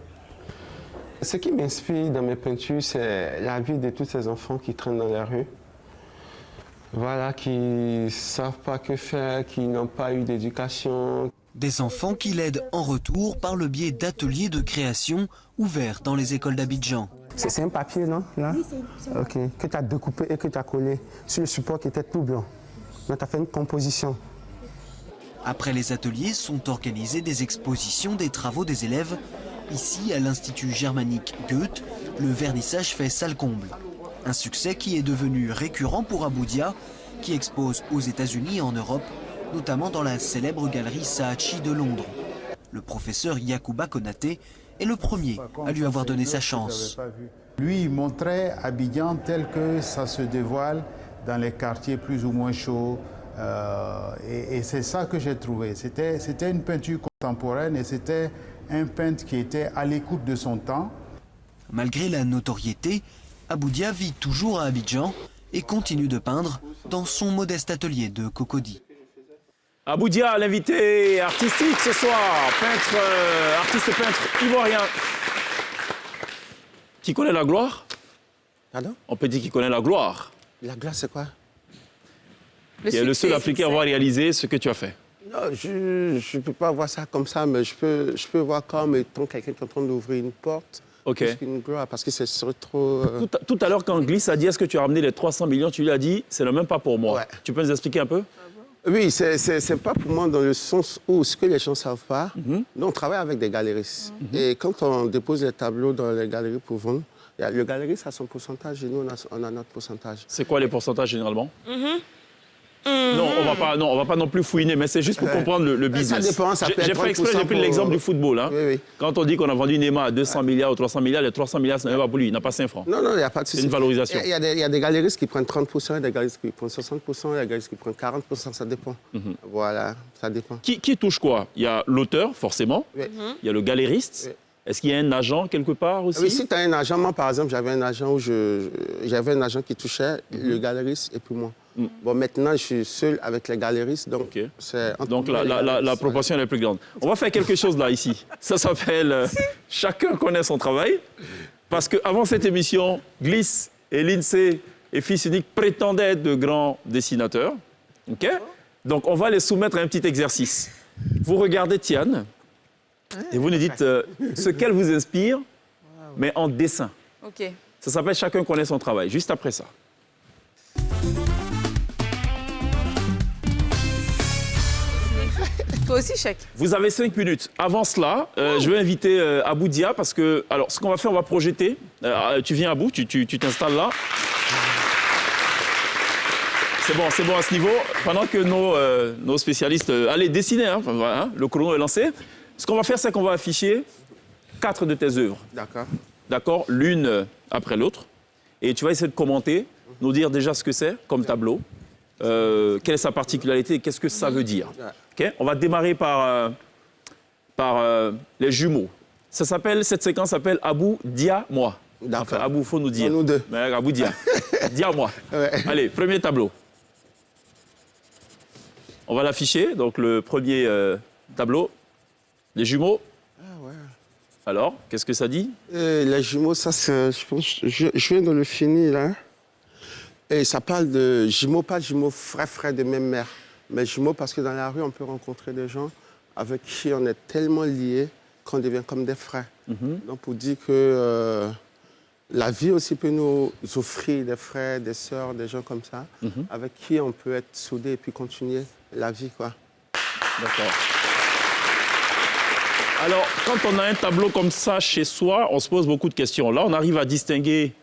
Ce qui m'inspire dans mes peintures, c'est la vie de tous ces enfants qui traînent dans la rue. Voilà, qui ne savent pas que faire, qui n'ont pas eu d'éducation. Des enfants qui l'aident en retour par le biais d'ateliers de création ouverts dans les écoles d'Abidjan. C'est un papier, non? Là? Oui, c'est OK. Que tu as découpé et que tu as collé sur le support qui était tout blanc. Donc, tu as fait une composition. Après les ateliers, sont organisées des expositions des travaux des élèves. Ici, à l'Institut germanique Goethe, le vernissage fait salle comble. Un succès qui est devenu récurrent pour Aboudia, qui expose aux États-Unis et en Europe, notamment dans la célèbre galerie Saatchi de Londres. Le professeur Yacouba Konaté est le premier à lui avoir donné sa chance. Lui, il montrait Abidjan tel que ça se dévoile dans les quartiers plus ou moins chauds. Et c'est ça que j'ai trouvé. C'était une peinture contemporaine et c'était un peintre qui était à l'écoute de son temps. Malgré la notoriété, Aboudia vit toujours à Abidjan et continue de peindre dans son modeste atelier de Cocody. Aboudia, l'invité artistique ce soir, artiste peintre ivoirien. Qui connaît la gloire? Pardon? On peut dire qu'il connaît la gloire. La gloire, c'est quoi? Il est le seul Africain à avoir réalisé ce que tu as fait. Non, je ne peux pas voir ça comme ça, mais je peux voir comme étant quelqu'un qui est en train d'ouvrir une porte. OK. Une gloire, parce que c'est trop... Tout à l'heure, quand Gliss a dit « Est-ce que tu as ramené les 300 millions » Tu lui as dit « C'est même pas pour moi ouais. ». Tu peux nous expliquer un peu? Oui, c'est pas pour moi dans le sens où ce que les gens ne savent pas. Nous, on travaille avec des galeristes. Et quand on dépose les tableaux dans les galeries pour vendre, Le galeriste a son pourcentage et nous, on a notre pourcentage. C'est quoi les pourcentages généralement? Non, on va pas non plus fouiner, mais c'est juste pour comprendre le business. Ça dépend, ça peut être J'ai fait exprès, j'ai pris l'exemple du football. Hein. Oui. Quand on dit qu'on a vendu Neymar à 200 milliards ou 300 milliards, les 300 milliards, ce n'est pas pour lui, il n'a pas 5 francs. Non, il n'y a pas de souci. C'est une valorisation. Il y a des galeristes qui prennent 30%, il y a des galeristes qui prennent 60%, il y a des galeristes qui prennent 40%, ça dépend. Voilà, ça dépend. Qui touche quoi? Il y a l'auteur, forcément. Oui. Il y a le galériste. Oui. Est-ce qu'il y a un agent quelque part aussi? Oui, si tu as un agent, moi par exemple, j'avais un agent qui touchait le galeriste et puis moi. Bon, maintenant, je suis seul avec les galéristes, donc Donc la proportion est la plus grande. On va faire quelque chose là, ici. Ça s'appelle Chacun connaît son travail. Parce qu'avant cette émission, Gliss et Lindsay et Fils Unique prétendaient être de grands dessinateurs. OK? Donc, on va les soumettre à un petit exercice. Vous regardez Tiane et vous nous dites ce qu'elle vous inspire, mais en dessin. Ok. Ça s'appelle Chacun connaît son travail. Juste après ça. Toi aussi, Chèque. Vous avez 5 minutes. Avant cela, je vais inviter Abou Dia parce que, alors, ce qu'on va faire, on va projeter. Tu viens, Abou, tu t'installes là. C'est bon à ce niveau. Pendant que nos spécialistes... allez, dessinez, hein, voilà, hein, le chrono est lancé. Ce qu'on va faire, c'est qu'on va afficher 4 de tes œuvres. D'accord. D'accord, l'une après l'autre. Et tu vas essayer de commenter, nous dire déjà ce que c'est comme tableau, quelle est sa particularité et qu'est-ce que ça veut dire. Okay, on va démarrer par les jumeaux. Cette séquence s'appelle Abou Dia moi. Enfin, Abou, faut nous dire. Nous deux. Mais Abou Dia. Dia moi. Ouais. Allez, premier tableau. On va l'afficher. Donc le premier tableau, les jumeaux. Ah ouais. Alors, qu'est-ce que ça dit? Les jumeaux, ça, je pense, je viens de le finir là. Et ça parle de jumeaux, pas jumeaux frères de même mère. Mais jumeaux, parce que dans la rue, on peut rencontrer des gens avec qui on est tellement liés qu'on devient comme des frères. Donc, pour dire que la vie aussi peut nous offrir des frères, des sœurs, des gens comme ça, avec qui on peut être soudés et puis continuer la vie, quoi. D'accord. Alors, quand on a un tableau comme ça chez soi, on se pose beaucoup de questions. Là, on arrive à distinguer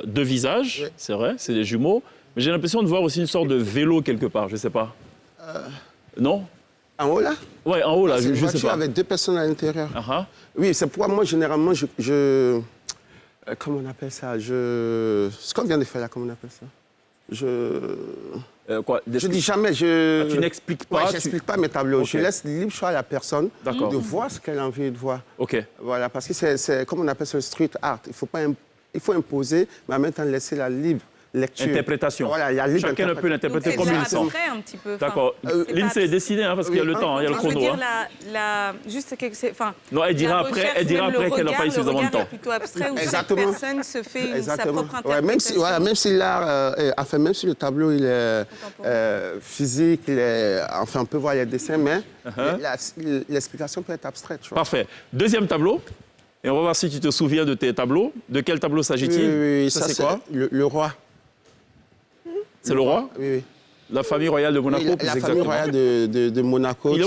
deux visages, oui. C'est vrai, c'est des jumeaux. Mais j'ai l'impression de voir aussi une sorte de vélo quelque part, je ne sais pas. Non? En haut, là? Oui, en haut, là, je sais pas. Avec deux personnes à l'intérieur. Oui, c'est pourquoi moi, généralement, comment on appelle ça? Ce qu'on vient de faire là, comment on appelle ça? Quoi? Je dis jamais, tu n'expliques pas? Ouais, je n'explique pas mes tableaux. Okay. Je laisse libre choix à la personne de voir ce qu'elle a envie de voir. OK. Voilà, parce que c'est comme on appelle ça le street art. Il faut imposer, mais en même temps laisser la libre lecture. Interprétation. Voilà, il y a libre chacun peut l'interpréter comme il le sent. Un petit peu. D'accord. Lindsay est dessinée, hein, parce qu'il y a le temps, il y a le chrono. Je veux dire, juste non, elle dira après qu'elle n'a pas eu suffisamment de temps. Le regard est plutôt abstrait, où chaque personne se fait sa propre interprétation. Ouais, même si l'art, même si le tableau il est physique, on peut voir les dessins, mais l'explication peut être abstraite. Tu vois. Parfait. Deuxième tableau. Et on va voir si tu te souviens de tes tableaux. De quel tableau s'agit-il? Oui, ça c'est quoi? Le roi. C'est le roi? Oui. La famille royale de Monaco, plus exactement. La famille royale de Monaco. Il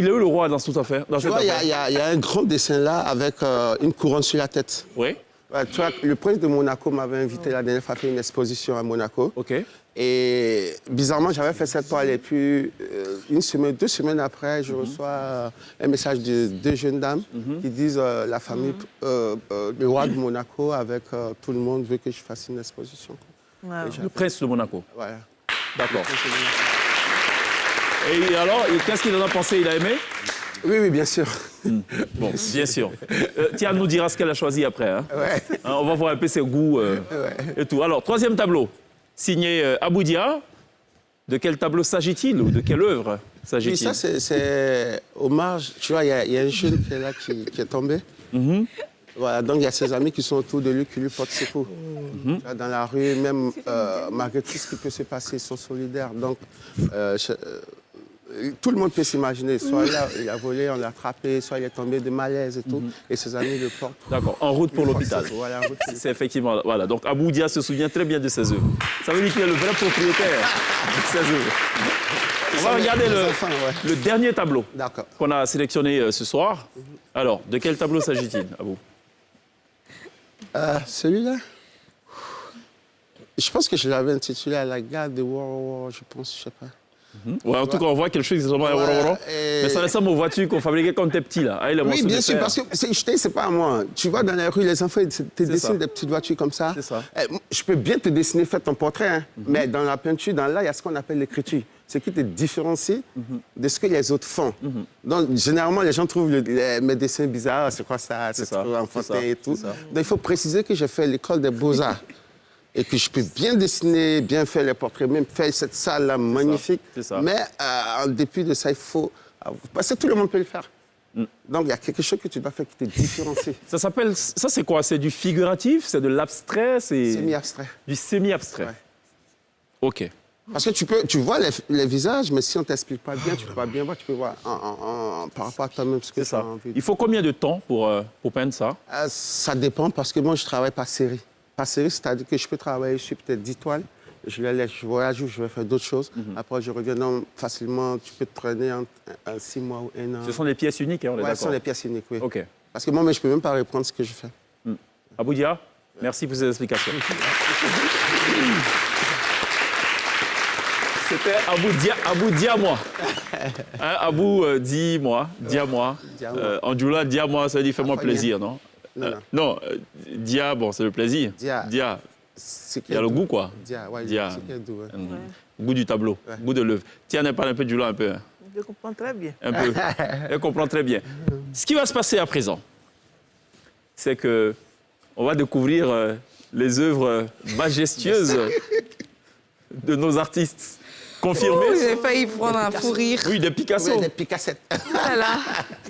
est où le roi dans toute affaire? Tu vois, il y a un grand dessin là avec une couronne sur la tête. Oui. Ouais, tu vois, le prince de Monaco m'avait invité la dernière fois à faire une exposition à Monaco. OK. Et bizarrement, j'avais fait cette toile. Et puis, 2 semaines après, je reçois un message de 2 jeunes dames qui disent la famille, le roi de Monaco, avec tout le monde, veut que je fasse une exposition. Wow. Le prince de Monaco. Voilà. D'accord. Et alors, qu'est-ce qu'il en a pensé? Il a aimé? Oui, bien sûr. Bon, bien sûr. Tiane nous dira ce qu'elle a choisi après. Hein. Ouais. On va voir un peu ses goûts et tout. Alors, troisième tableau, signé Abou Dia. De quel tableau s'agit-il ou de quelle œuvre s'agit-il? Oui, ça, c'est hommage. Tu vois, il y a un jeune qui est là qui est tombé. Voilà, donc il y a ses amis qui sont autour de lui, qui lui portent secours. Dans la rue, même malgré tout ce qui peut se passer, ils sont solidaires. Donc, tout le monde peut s'imaginer. Soit il a volé, on l'a attrapé, soit il est tombé de malaise et tout. Et ses amis le portent. D'accord, en route pour l'hôpital. Voilà, c'est effectivement... Voilà, donc Abou Dia se souvient très bien de ses œuvres. Ça veut dire qu'il est le vrai propriétaire de ses œuvres. On va regarder le dernier tableau qu'on a sélectionné ce soir. Alors, de quel tableau s'agit-il, Abou? Celui-là, je pense que je l'avais intitulé à la gare de Woro, je pense, je sais pas. Ouais, en tout cas, on voit quelque chose qui ressemble à Woro. Mais ça ressemble aux voitures qu'on fabriquait quand t'es petit, là. Oui, bien sûr, parce que c'est pas à moi. Tu vois, dans la rue, les enfants, ils te dessinent des petites voitures comme ça. C'est ça. Je peux bien te dessiner, faire ton portrait, hein. Mais dans la peinture, dans là, il y a ce qu'on appelle l'écriture. Ce qui te différencie de ce que les autres font. Donc, généralement, les gens trouvent mes dessins bizarres. C'est quoi ça? C'est trop enfantin et tout. Donc, il faut préciser que j'ai fait l'école des beaux-arts. Et que je peux bien dessiner, bien faire les portraits, même faire cette salle-là magnifique. Ça. Mais en dépit de ça, il faut... Parce que tout le monde peut le faire. Donc, il y a quelque chose que tu dois faire qui te différencie. Ça s'appelle... Ça, c'est quoi? C'est du figuratif? C'est de l'abstrait? Semi-abstrait. Du semi-abstrait. Ouais. OK. Parce que tu vois les visages, mais si on ne t'explique pas bien, tu ne peux pas bien voir. Tu peux voir par rapport à toi-même ce que tu as envie. Il faut combien de temps pour peindre ça? Ça dépend, parce que moi, je travaille par série. Par série, c'est-à-dire que je peux travailler sur peut-être 10 toiles. Je les laisse, je voyage ou je vais faire d'autres choses. Après, je reviens. Donc, facilement, tu peux te traîner en 6 mois ou 1 an. Ce sont des pièces uniques, hein, on est d'accord? Ce sont des pièces uniques, oui. OK. Parce que moi, je ne peux même pas reprendre ce que je fais. Aboudia, merci pour ces explications. C'était Abou Dia-moi. Hein, Abou, dis-moi, dis-moi. En Djoula, dis-moi, ça veut dire fais-moi plaisir, non? Non, Dia, bon, c'est le plaisir. Dia. Il y a le goût, quoi. Dia. Goût du tableau, goût de l'œuvre. Tiens, on parle un peu de Djoula, un peu. Je comprends très bien. Un peu. Elle comprend très bien. Ce qui va se passer à présent, c'est que on va découvrir les œuvres majestueuses de nos artistes. Confirmé. J'ai failli prendre un fou rire. Oui, des Picasso. Oui, des Picassettes. Voilà.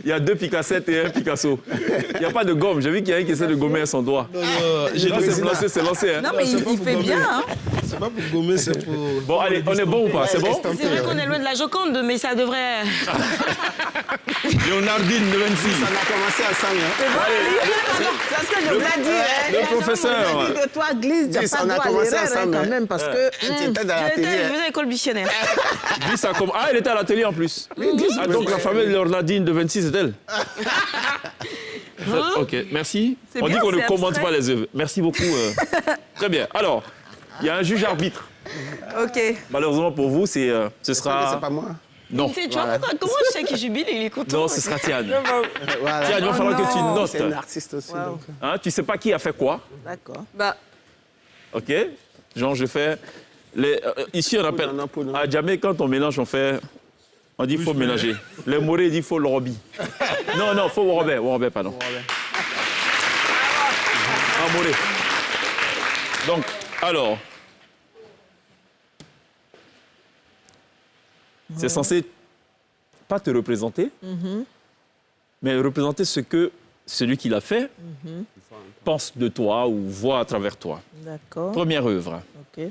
Il y a 2 Picassettes et 1 Picasso. Il n'y a pas de gomme. J'ai vu qu'il y a un qui essaie de gommer à son doigt. Non, c'est lancé. Hein. Non, mais il fait bien. Hein. C'est pas pour gommer, c'est pour... Bon, allez, on est bon ou pas? C'est bon? C'est vrai qu'on est loin de la Joconde, mais ça devrait... Léonardine de 26. Ça a commencé ensemble. C'est ce que je voulais dire. Le professeur. Je dis que toi, glisse, tu n'as pas droit à l'erreur quand même, parce que... Tu étais dans l'atelier. Je faisais l'école missionnaire. Ah, elle était à l'atelier en plus. Ah, donc la fameuse Léonardine de 26, c'est elle? OK, merci. On dit qu'on ne commente pas les œuvres. Merci beaucoup. Très bien. Alors, il y a un juge arbitre. OK. Malheureusement pour vous, ce sera... C'est pas moi. Non. Tu vois, comment je sais qu'il jubile et il est content? Non, ce sera Tiane. Voilà. Tiane, il va falloir que tu notes. C'est un artiste aussi. Donc. Hein, tu ne sais pas qui a fait quoi. D'accord. OK. Genre, je fais... ici, on appelle... À Djamé, quand on mélange, on dit qu'il faut mélanger. Les Morés disent qu'il faut le robi. Non, il faut Worobé. Worobé, pardon. Ah, Moré. Donc, alors... C'est censé pas te représenter, mais représenter ce que celui qui l'a fait pense de toi ou voit à travers toi. D'accord. Première œuvre. OK.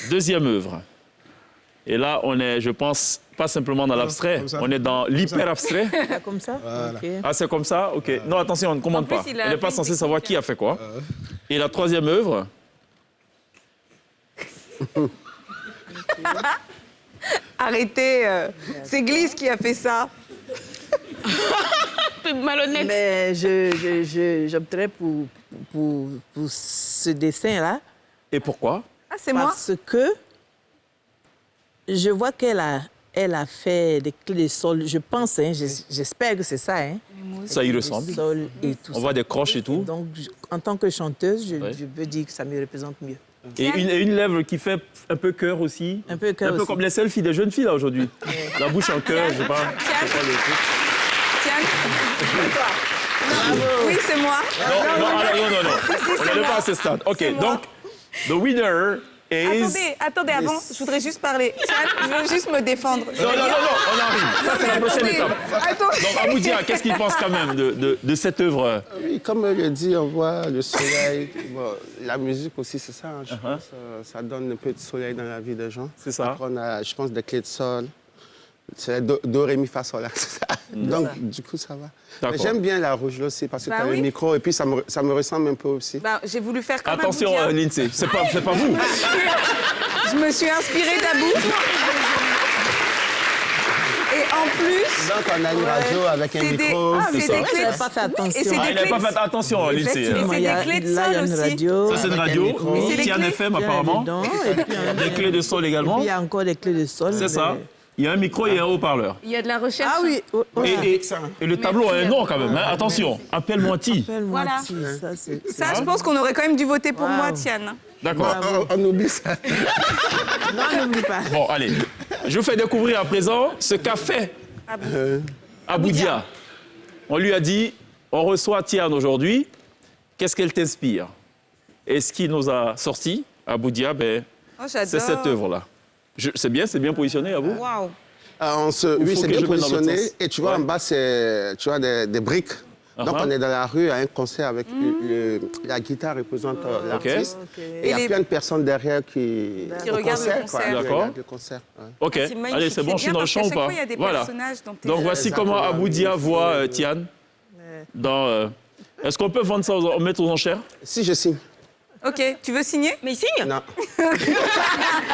Deuxième œuvre. Et là, on est, je pense, pas simplement dans l'abstrait, on est dans l'hyper-abstrait. Comme ça? Voilà. OK. Ah, c'est comme ça? OK. Non, attention, on ne commande pas. On n'est pas censé savoir qui a fait quoi. Et la troisième œuvre... Arrêtez, c'est Glisse qui a fait ça. Malhonnête. Mais j'opterais pour ce dessin-là. Et pourquoi? Ah, c'est moi? Parce que je vois qu'elle a fait des clés de sol. Je pense, hein, j'espère que c'est ça. Hein. Ça y ressemble. Sol et tout on voit des croches et tout. Donc, en tant que chanteuse, je veux dire que ça me représente mieux. Et une lèvre qui fait un peu cœur aussi. Un peu cœur aussi. Comme les selfies des jeunes filles là aujourd'hui. La bouche en cœur, je sais pas. Tiens. Oui, c'est moi. Non. On n'est pas à ce stade. OK, donc, the winner is... Attendez, avant, je voudrais juste parler. Tiens, je veux juste me défendre. Non, on arrive. Ça, c'est la prochaine étape. Donc, Aboudia, qu'est-ce qu'il pense quand même de cette œuvre? Oui, comme elle le dit, on voit le soleil. Bon, la musique aussi, c'est ça. Hein, je pense, ça donne un peu de soleil dans la vie des gens. C'est ça. Après, on a, je pense, des clés de sol. C'est do, ré, mi, fa, sol. Donc, du coup, ça va. J'aime bien la rouge là aussi parce que tu as le micro et puis ça me ressemble un peu aussi. J'ai voulu faire comme attention, Lindsay, c'est pas vous. Je me suis inspirée d'Abou. Et en plus. Donc, on a une radio avec un C'est des- micro. ah, tout c'est ça. des clés. J'avais pas fait Oui, attention. et c'est des Ah, il n'avait clés pas de- fait attention, lui, c'est... Effectivement. Il y a, des clés de là, il y a sol une aussi. radio. Ça, c'est une Avec un radio. micro. C'est les Tian clés. FM, Il y a apparemment. dedans, et puis, Des clés de sol et également. puis, il y a encore des clés de sol. C'est ça. mais- Il y a un micro et un haut-parleur. Il y a de la recherche. Ah oui. Et le tableau a un nom quand même. Hein. Attention, appelle-moi Ti. Appelle-moi Voilà. Ti, ça, c'est- Ça, je pense qu'on aurait quand même dû voter pour Wow. moi, Tiane. D'accord. On oublie ça. Non, n'oublie pas. Bon, allez. Je vous fais découvrir à présent ce qu'a fait Aboudia. On lui a dit, on reçoit Tiane aujourd'hui. Qu'est-ce qu'elle t'inspire? Et ce qui nous a sorti, Aboudia, ben, Oh, j'adore. c'est cette œuvre-là. C'est bien positionné à vous? Waouh. faut Oui, c'est que bien je mette dans l'autre positionné. sens. Et tu vois, en bas, c'est tu vois, des briques. Donc, on est dans la rue à un concert avec la guitare représente l'artiste. Et il y a plein de personnes derrière qui regardent le concert. quoi. D'accord. Le concert, ouais. Ok, Ah, c'est magnifique. allez, c'est bon, je suis dans le champ ou pas? Il y a des Voilà. personnages dans tes Donc voici comment Aboudia voit Tiane. Est-ce qu'on peut vendre ça, mettre aux enchères? Si je signe. Ok, tu veux signer? Mais il signe. Non.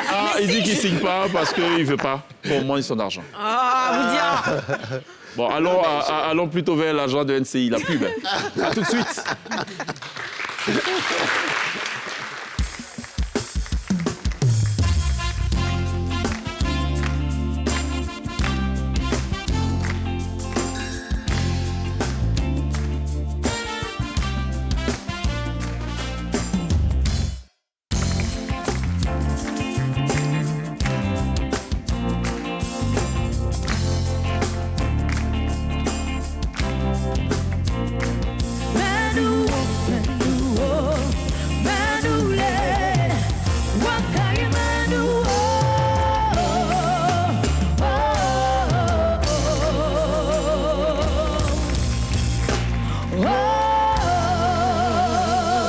Ah, il dit qu'il signe pas parce qu'il veut pas qu'on mange son argent. Ah, Aboudia. Bon, allons plutôt vers l'agent de NCI, la pub. À tout de suite.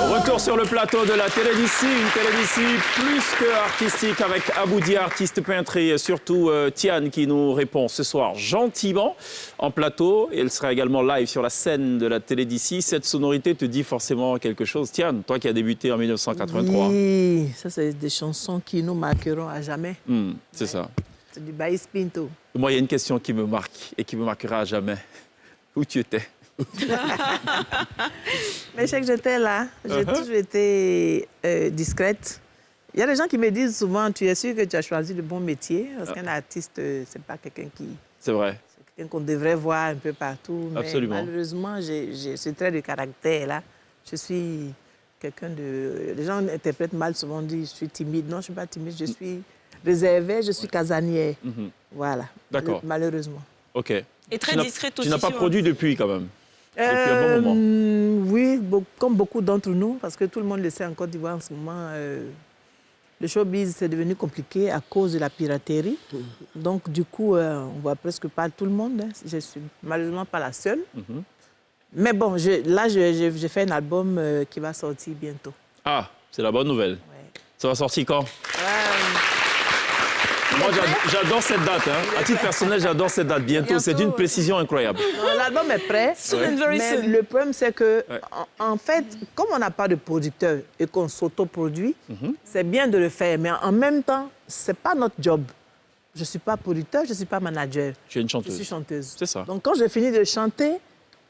Retour sur le plateau de la télé d'ici, une télé d'ici plus que artistique avec Aboudia, artiste peintre et surtout Tiane qui nous répond ce soir gentiment en plateau. Et elle sera également live sur la scène de la télé d'ici. Cette sonorité te dit forcément quelque chose. Tiane, toi qui as débuté en 1983. Oui, ça c'est des chansons qui nous marqueront à jamais. C'est ça. C'est du Baïs Pinto. Moi, il y a une question qui me marque et qui me marquera à jamais. Où tu étais? Mais je sais que j'étais là, j'ai toujours été discrète. Il y a des gens qui me disent souvent, tu es sûr que tu as choisi le bon métier, parce qu'un artiste, c'est pas quelqu'un qui... C'est vrai. C'est quelqu'un qu'on devrait voir un peu partout. Mais Absolument. malheureusement, j'ai ce trait de caractère là. Je suis quelqu'un de... Les gens interprètent mal, souvent disent, je suis timide. Non, je ne suis pas timide, je suis réservée, je suis casanière. Voilà. D'accord. Malheureusement. OK. Et très discrète aussi. Tu n'as pas sur- produit depuis quand même? Depuis un bon moment. Oui, comme beaucoup d'entre nous, parce que tout le monde le sait en Côte d'Ivoire en ce moment, le showbiz c'est devenu compliqué à cause de la piraterie. Donc du coup, on voit presque pas tout le monde. Hein. Je suis malheureusement pas la seule. Mais bon, là, j'ai fait un album qui va sortir bientôt. Ah, c'est la bonne nouvelle. Ça va sortir quand? Moi, j'adore cette date. Hein. À titre personnel, j'adore cette date. Bientôt, c'est d'une précision incroyable. L'album est prêt, mais le problème, c'est que, en fait, comme on n'a pas de producteur et qu'on s'autoproduit, c'est bien de le faire. Mais en même temps, ce n'est pas notre job. Je ne suis pas producteur, je ne suis pas manager. Tu es une chanteuse. Je suis chanteuse. C'est ça. Donc, quand j'ai fini de chanter,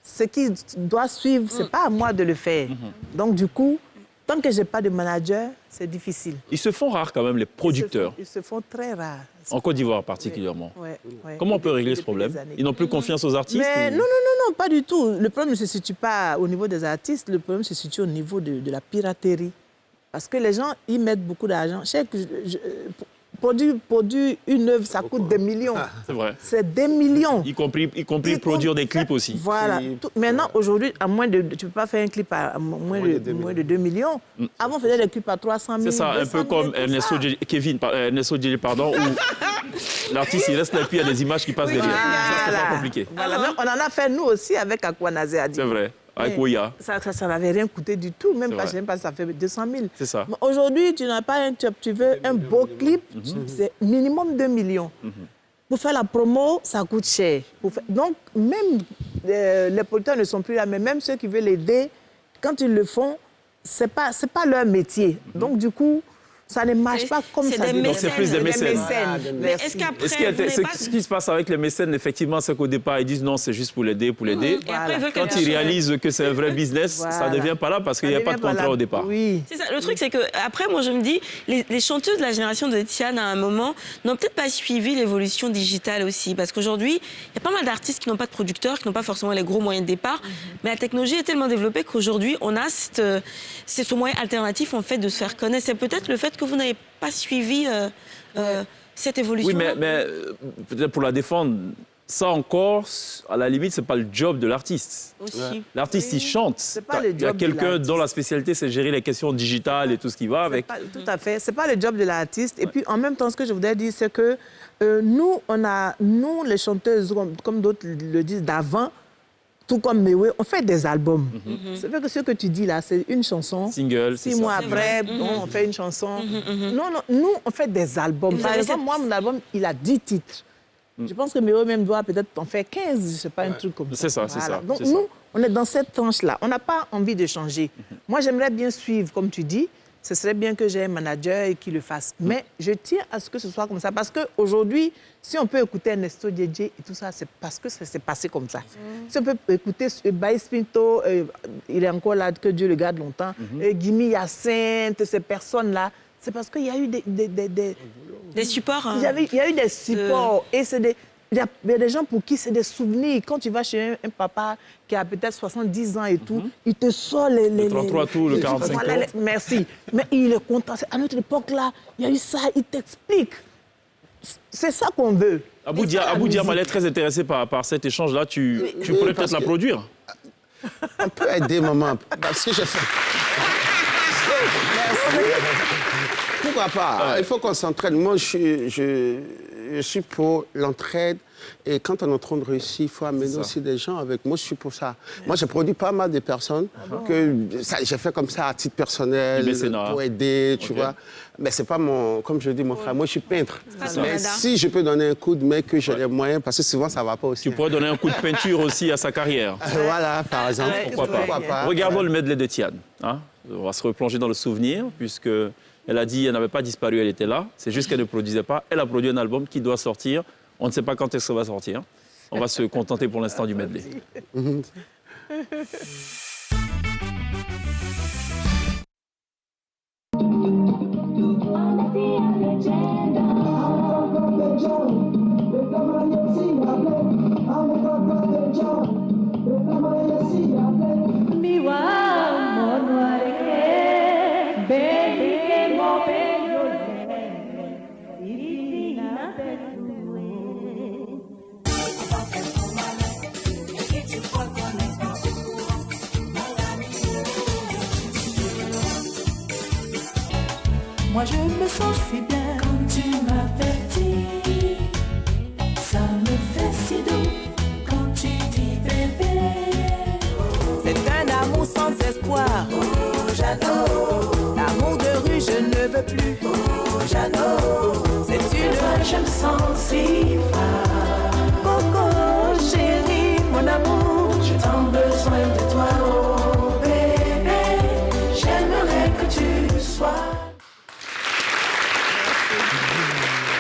ce qui doit suivre, ce n'est pas à moi de le faire. Donc, du coup, tant que je n'ai pas de manager, c'est difficile. Ils se font rares quand même, les producteurs. Ils se font très rares. En Côte d'Ivoire particulièrement. Ouais. Comment on peut régler ce problème? Ils n'ont plus confiance aux artistes? Mais ou... non, pas du tout. Le problème ne se situe pas au niveau des artistes, le problème se situe au niveau de la piraterie. Parce que les gens y mettent beaucoup d'argent. Je sais que produire une œuvre, ça coûte des millions. C'est vrai. C'est des millions. Y compris produire des clips aussi. Voilà. Maintenant, aujourd'hui, tu ne peux pas faire un clip à moins de 2 millions. Avant, on faisait des clips à 300 000. C'est ça, un peu comme Ernesto Djeli, pardon, où l'artiste, il reste là, puis il y a des images qui passent derrière. Ça, c'est pas compliqué. Voilà. On en a fait, nous aussi, avec Akouanazé Adi. C'est vrai. Avec Ouya. Ça n'avait rien coûté du tout, même C'est pas, vrai. je sais même pas, ça fait 200 000. C'est ça. Mais aujourd'hui, tu n'as pas un job, tu veux un beau clip, c'est minimum 2 millions. Pour faire la promo, ça coûte cher. Donc, même les producteurs ne sont plus là, mais même ceux qui veulent l'aider, quand ils le font, c'est pas leur métier. Donc, du coup, Ça ne marche pas comme ça. C'est plus des mécènes. Mais est-ce qu'après, Ce qui se passe avec les mécènes, effectivement, c'est qu'au départ, ils disent non, c'est juste pour l'aider, Et après, Quand ils réalisent que c'est un vrai business, ça ne devient pas là parce qu'il n'y a pas de contrat au départ. Oui. C'est ça. Le truc, c'est que après, moi, je me dis, les chanteuses de la génération de Tian, à un moment, n'ont peut-être pas suivi l'évolution digitale aussi. Parce qu'aujourd'hui, il y a pas mal d'artistes qui n'ont pas de producteurs, qui n'ont pas forcément les gros moyens de départ. Mais la technologie est tellement développée qu'aujourd'hui, on a ce moyen alternatif, en fait, de se faire connaître. C'est peut-être le fait que vous n'avez pas suivi cette évolution. Oui, mais peut-être pour la défendre, ça encore, à la limite, c'est pas le job de l'artiste. L'artiste, il chante. Il y a quelqu'un dont la spécialité, c'est gérer les questions digitales et tout ce qui va avec. Tout à fait. C'est pas le job de l'artiste. Et puis, en même temps, ce que je voudrais dire, c'est que nous, les chanteuses, comme d'autres le disent, d'avant, tout comme Mewe, on fait des albums. C'est vrai que ce que tu dis là, c'est une chanson. Single, 6 mois après, on fait une chanson. Non, nous, on fait des albums. Par exemple, moi, mon album, il a 10 titres. Je pense que Mewe même doit peut-être en faire 15, je sais pas, un truc comme ça. C'est ça, c'est ça. Donc nous, on est dans cette tranche-là. On n'a pas envie de changer. Moi, j'aimerais bien suivre, comme tu dis. Ce serait bien que j'ai un manager et qu'il le fasse. Mais je tiens à ce que ce soit comme ça. Parce qu'aujourd'hui, si on peut écouter Ernesto DJ et tout ça, c'est parce que ça s'est passé comme ça. Si on peut écouter Baïs Pinto, il est encore là, que Dieu le garde longtemps, Gimme Hyacinthe, ces personnes-là, c'est parce qu'il y a eu des supports. Il y a eu des supports. Et il y a des gens pour qui c'est des souvenirs. Quand tu vas chez un papa qui a peut-être 70 ans et tout, il te sort le 33 tours, le 45 tours. Merci. Mais il est content. À notre époque-là, il y a eu ça, il t'explique. C'est ça qu'on veut. Abou Diamale est très intéressé par cet échange-là. Tu pourrais peut-être la produire. On peut aider maman. Parce que j'ai fait... Pourquoi pas? Il faut qu'on s'entraide. Moi, je suis pour l'entraide. Et quand on est en train de réussir, il faut amener aussi des gens avec. Moi, je suis pour ça. Moi, j'ai produit pas mal de personnes que j'ai fait comme ça à titre personnel, pour aider, tu vois. Mais c'est pas mon... Comme je dis, mon frère, moi, je suis peintre. Mais si je peux donner un coup de main, que j'ai les moyens, parce que souvent, ça va pas aussi. Tu pourrais donner un coup de peinture aussi à sa carrière. Voilà, par exemple. Pourquoi pas. Regardons le medley de Tian. Hein? On va se replonger dans le souvenir, puisque... Elle a dit qu'elle n'avait pas disparu, elle était là. C'est juste qu'elle ne produisait pas. Elle a produit un album qui doit sortir. On ne sait pas quand est-ce que ça va sortir. On va se contenter pour l'instant du medley. Moi je me sens si bien quand tu m'avertis. Ça me fait si doux quand tu dis bébé. C'est un amour sans espoir. Oh Jeannot. L'amour de rue je ne veux plus. Oh Jeannot. C'est une... Toi je me sens si fort. Coco chérie, mon amour, j'ai tant besoin de toi. Oh bébé, j'aimerais que tu sois.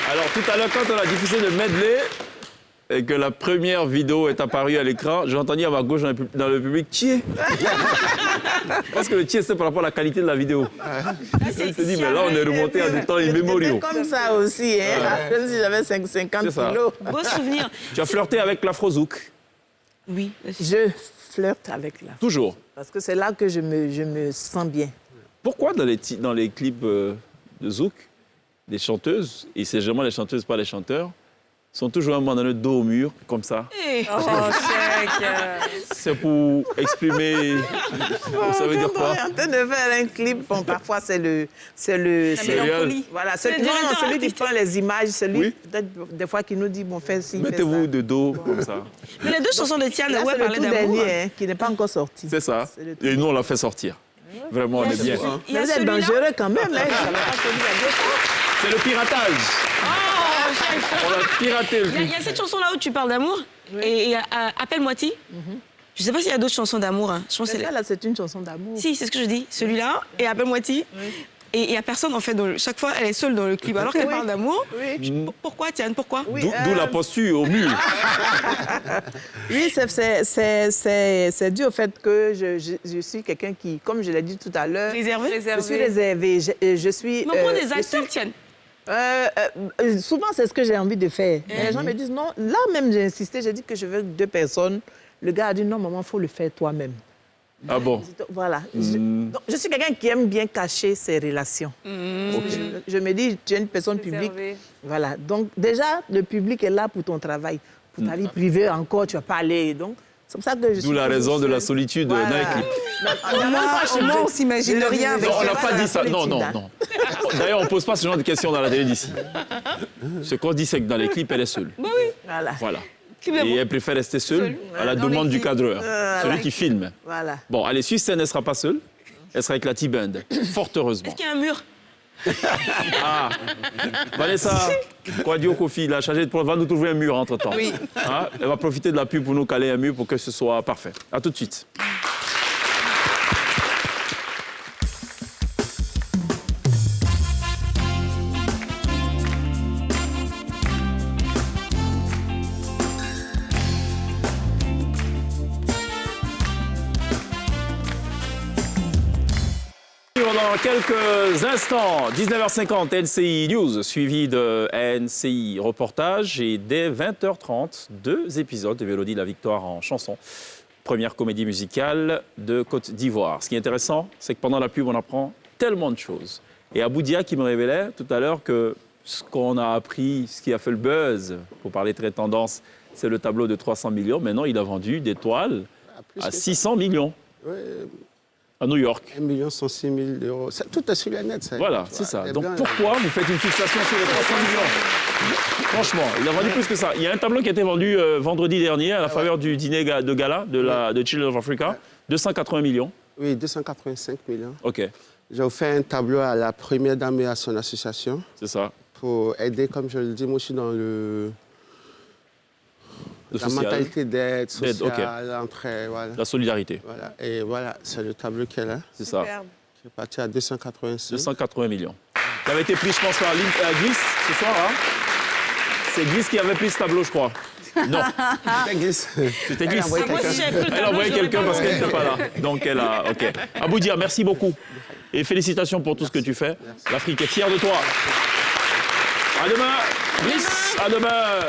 Alors, tout à l'heure, quand on a diffusé le medley et que la première vidéo est apparue à l'écran, j'ai entendu à ma gauche dans le public « Tiens !» Parce que le tiens, c'est par rapport à la qualité de la vidéo. Je me suis dit, mais là, on est remonté à des temps immémoriaux. C'était comme ça aussi, hein, comme si j'avais 50 kilos. Beau souvenir. Tu as flirté avec l'afrozouk? Oui. Je flirte avec l'afro. Toujours? Parce que c'est là que je me sens bien. Pourquoi dans les clips de zouk, les chanteuses, et c'est généralement les chanteuses, pas les chanteurs, sont toujours à un moment donné dos au mur, comme ça? C'est pour exprimer... ça veut dire quoi? On est en train de faire un clip. Bon, parfois, c'est le voilà, celui qui prend les images, celui peut-être des fois qui nous dit, bon, fais ci, mettez-vous de dos, comme ça. Mais les deux chansons de Tian, ouais, parlaient d'amour. dernier, qui n'est pas encore sorti. C'est ça. Et nous, on l'a fait sortir. Vraiment, on est bien. Vous êtes dangereux quand même, hein. C'est le piratage. On a piraté le Il y a cette chanson-là où tu parles d'amour, et Appelle-moi Ti. Je ne sais pas s'il y a d'autres chansons d'amour. Hein. Je pense c'est ça, là, c'est une chanson d'amour. Si, c'est ce que je dis. Celui-là, et Appelle-moi Ti. et il n'y a personne, en fait, chaque fois, elle est seule dans le clip, alors qu'elle parle d'amour. Pourquoi, Tiane, pourquoi? D'où la posture au mur. Oui, c'est dû au fait que je suis quelqu'un qui, comme je l'ai dit tout à l'heure... Réservé? Je suis réservée. Je suis... Mais on prend des acteurs, Tiane. Souvent, c'est ce que j'ai envie de faire. Mais les gens me disent non. Là même, j'ai insisté, j'ai dit que je veux 2 personnes. Le gars a dit non, maman, il faut le faire toi-même. Ah bon? Voilà. Donc, je suis quelqu'un qui aime bien cacher ses relations. Je me dis, tu es une personne publique. Voilà. Donc, déjà, le public est là pour ton travail. Pour ta vie privée encore, tu vas pas aller. Donc, c'est pour ça que je suis... D'où la raison de la solitude dans les clips. Au moins, on s'imagine rien avec on n'a pas dit ça. Non. D'ailleurs, on ne pose pas ce genre de questions dans la télé d'ici. Ce qu'on dit, c'est que dans les clips, elle est seule. Bah oui. Voilà. Et elle préfère rester seule à la demande du cadreur, celui qui filme. Voilà. Bon, allez, sur scène, elle ne sera pas seule. Elle sera avec la T-Band, fort heureusement. Est-ce qu'il y a un mur? Ah, Vanessa, Kwadio Kofi, la chargée de prod, va nous trouver un mur entre-temps. Oui. Hein? Elle va profiter de la pub pour nous caler un mur pour que ce soit parfait. À tout de suite. Dans quelques instants, 19h50, NCI News, suivi de NCI Reportage. Et dès 20h30, 2 épisodes de Mélodie de la Victoire en chanson. Première comédie musicale de Côte d'Ivoire. Ce qui est intéressant, c'est que pendant la pub, on apprend tellement de choses. Et Aboudia qui me révélait tout à l'heure que ce qu'on a appris, ce qui a fait le buzz, pour parler très tendance, c'est le tableau de 300 millions. Maintenant, il a vendu des toiles à 600 millions. Ouais. À New York. 1 106 000 €. Tout est sur la net. Ça. Voilà, c'est ça. Donc pourquoi vous faites une fixation sur les 300 millions? Franchement, il a vendu plus que ça. Il y a un tableau qui a été vendu vendredi dernier à la faveur du dîner de gala de Children of Africa. 280 millions. Oui, 285 millions. OK. J'ai offert un tableau à la première dame et à son association. C'est ça. Pour aider, comme je le dis, moi je suis dans la mentalité d'aide sociale, entraide, voilà. La solidarité. Voilà. Et voilà, c'est le tableau qu'elle a. C'est ça. Qui est parti à 280 millions. Ça avait été pris, je pense, par Gliss ce soir. Hein? C'est Gliss qui avait pris ce tableau, je crois. Non. C'était Gliss. C'était Gliss. Elle a envoyé quelqu'un parce qu'elle n'était pas là. Donc elle a... OK. Aboudia, merci beaucoup. Et félicitations pour tout ce que tu fais. L'Afrique est fière de toi. À demain, Gliss. À demain,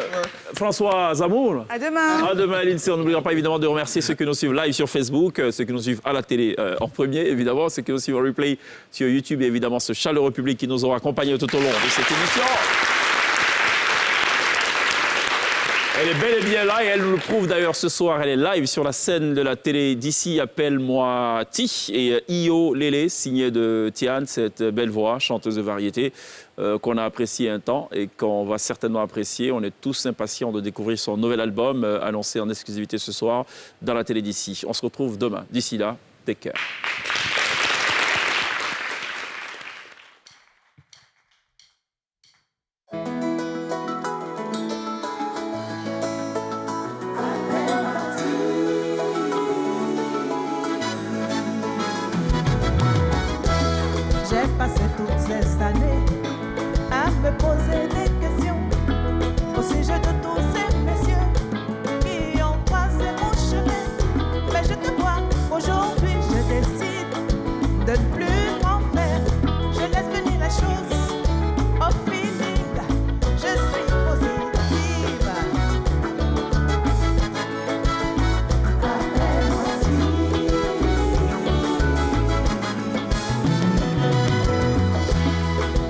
François Zamour. À demain. À demain, Lindsay. On n'oubliera pas évidemment de remercier ceux qui nous suivent live sur Facebook, ceux qui nous suivent à la télé en premier, évidemment, ceux qui nous suivent en replay sur YouTube et évidemment ce chaleureux public qui nous aura accompagnés tout au long de cette émission. Elle est bel et bien là et elle nous le prouve d'ailleurs ce soir. Elle est live sur la scène de la télé d'ici. Appelle-moi Ti et Io Lélé, signé de Tiane, cette belle voix, chanteuse de variété qu'on a appréciée un temps et qu'on va certainement apprécier. On est tous impatients de découvrir son nouvel album annoncé en exclusivité ce soir dans la télé d'ici. On se retrouve demain. D'ici là, take care. J'ai passé toutes ces années à me poser des questions au sujet de tous ces messieurs qui ont croisé mon chemin. Mais je te vois, aujourd'hui je décide de ne plus m'en faire. Je laisse venir la chose au feeling, je suis positive.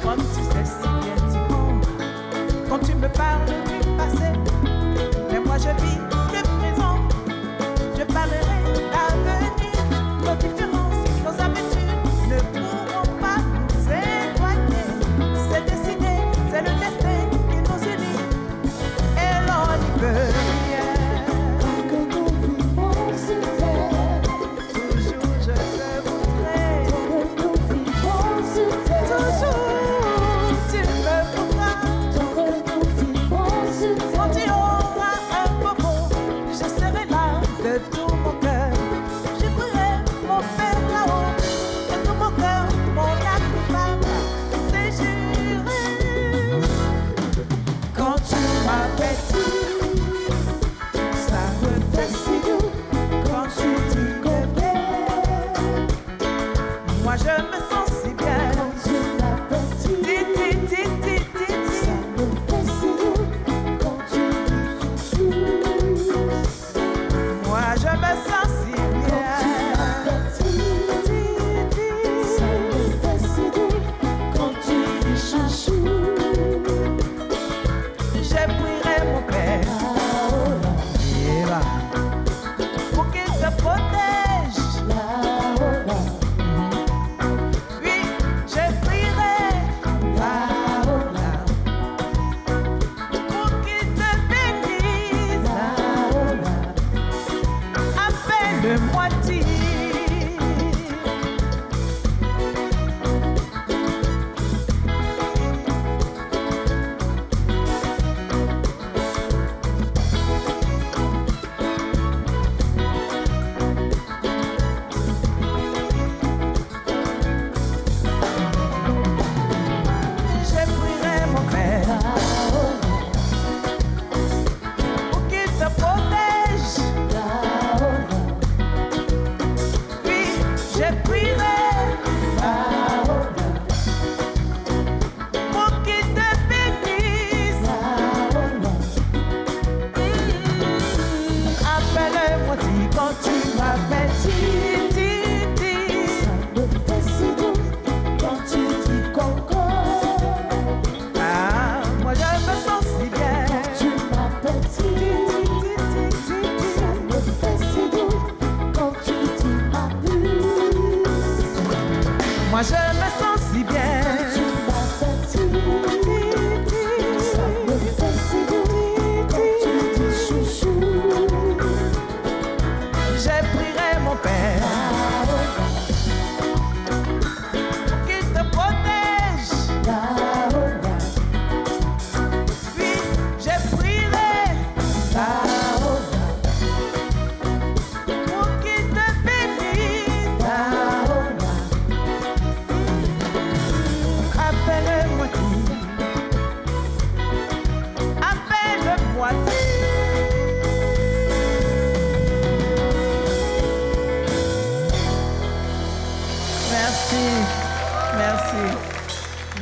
Comme tu sais si bien t'y prendre, quand tu me parles du passé, mais moi je vis le présent, je parlerai d'avenir, nos différences, nos habitudes ne pourront pas nous éloigner, c'est décidé, c'est le destin qui nous unit, et l'on n'y peut rien. Tant que nous vivons sur terre, toujours je te voudrais, tant que nous vivons sur terre, toujours. Tu me voudras, tant que nous vivons sur terre. Quand tu auras un bobo, je serai là de tout mon cœur. Je pourrai mon père là-haut, de tout mon cœur, mon âme de femme. le moitié. Moi je me sens si bien. Tu m'appelles Titi, ça me fait si doux quand tu dis chouchou. Je prierai mon Père pour qu'il te protège. Puis je prierai pour qu'il te bénisse. Appelle-moi Merci, merci,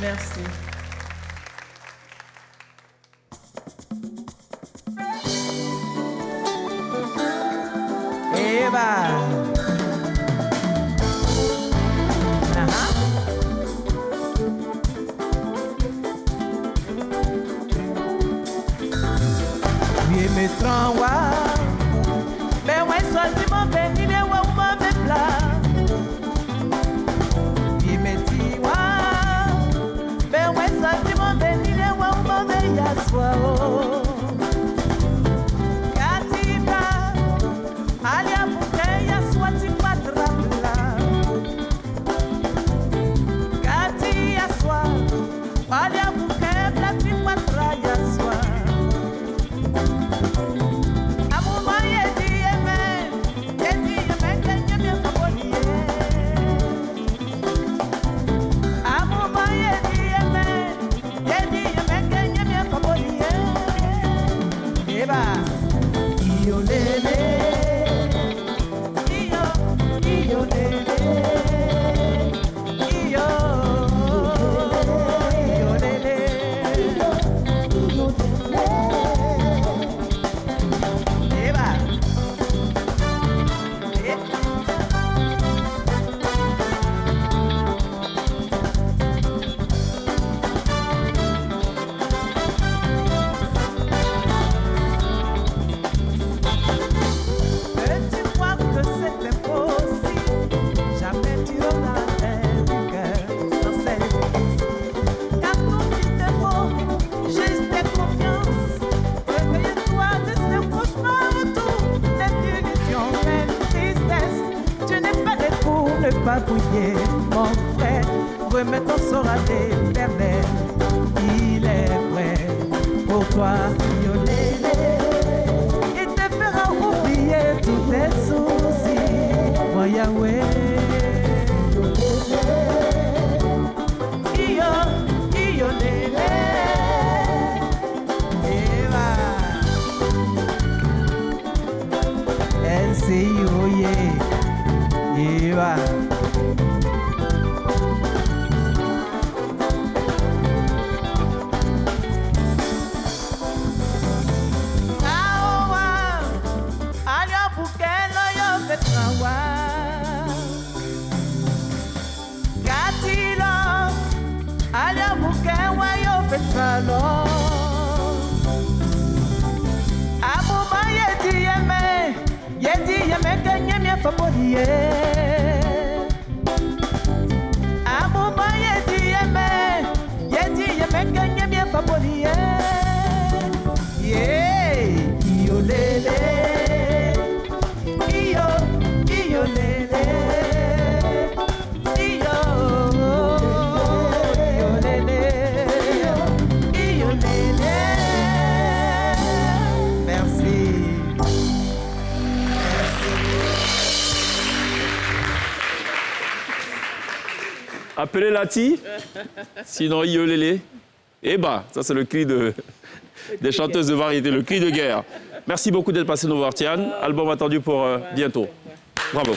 merci. Eva. Me tranwa, ben ouais sorti mon béni le wa uma me pla. Bien me tiwa, ben ouais sorti mon béni le wa uma me yaswa o. Katiba, alia buke yaswa ti patrapla. Kati yaswa, alia buke plati patra yaswa. Pas bouiller, mon frère, remets ton sort à l'Éternel. Il est prêt pour toi, Yolélé. Il te fera oublier tous tes soucis, mon Yahweh. Yolélé. Eva. N-C-I-O-Y. Eva. Appelez Lati, sinon Iolélé. Eh ben, ça c'est le cri des chanteuses de variété, le cri de guerre. Merci beaucoup d'être passé nous voir, Tiane. Album attendu pour bientôt. Bravo.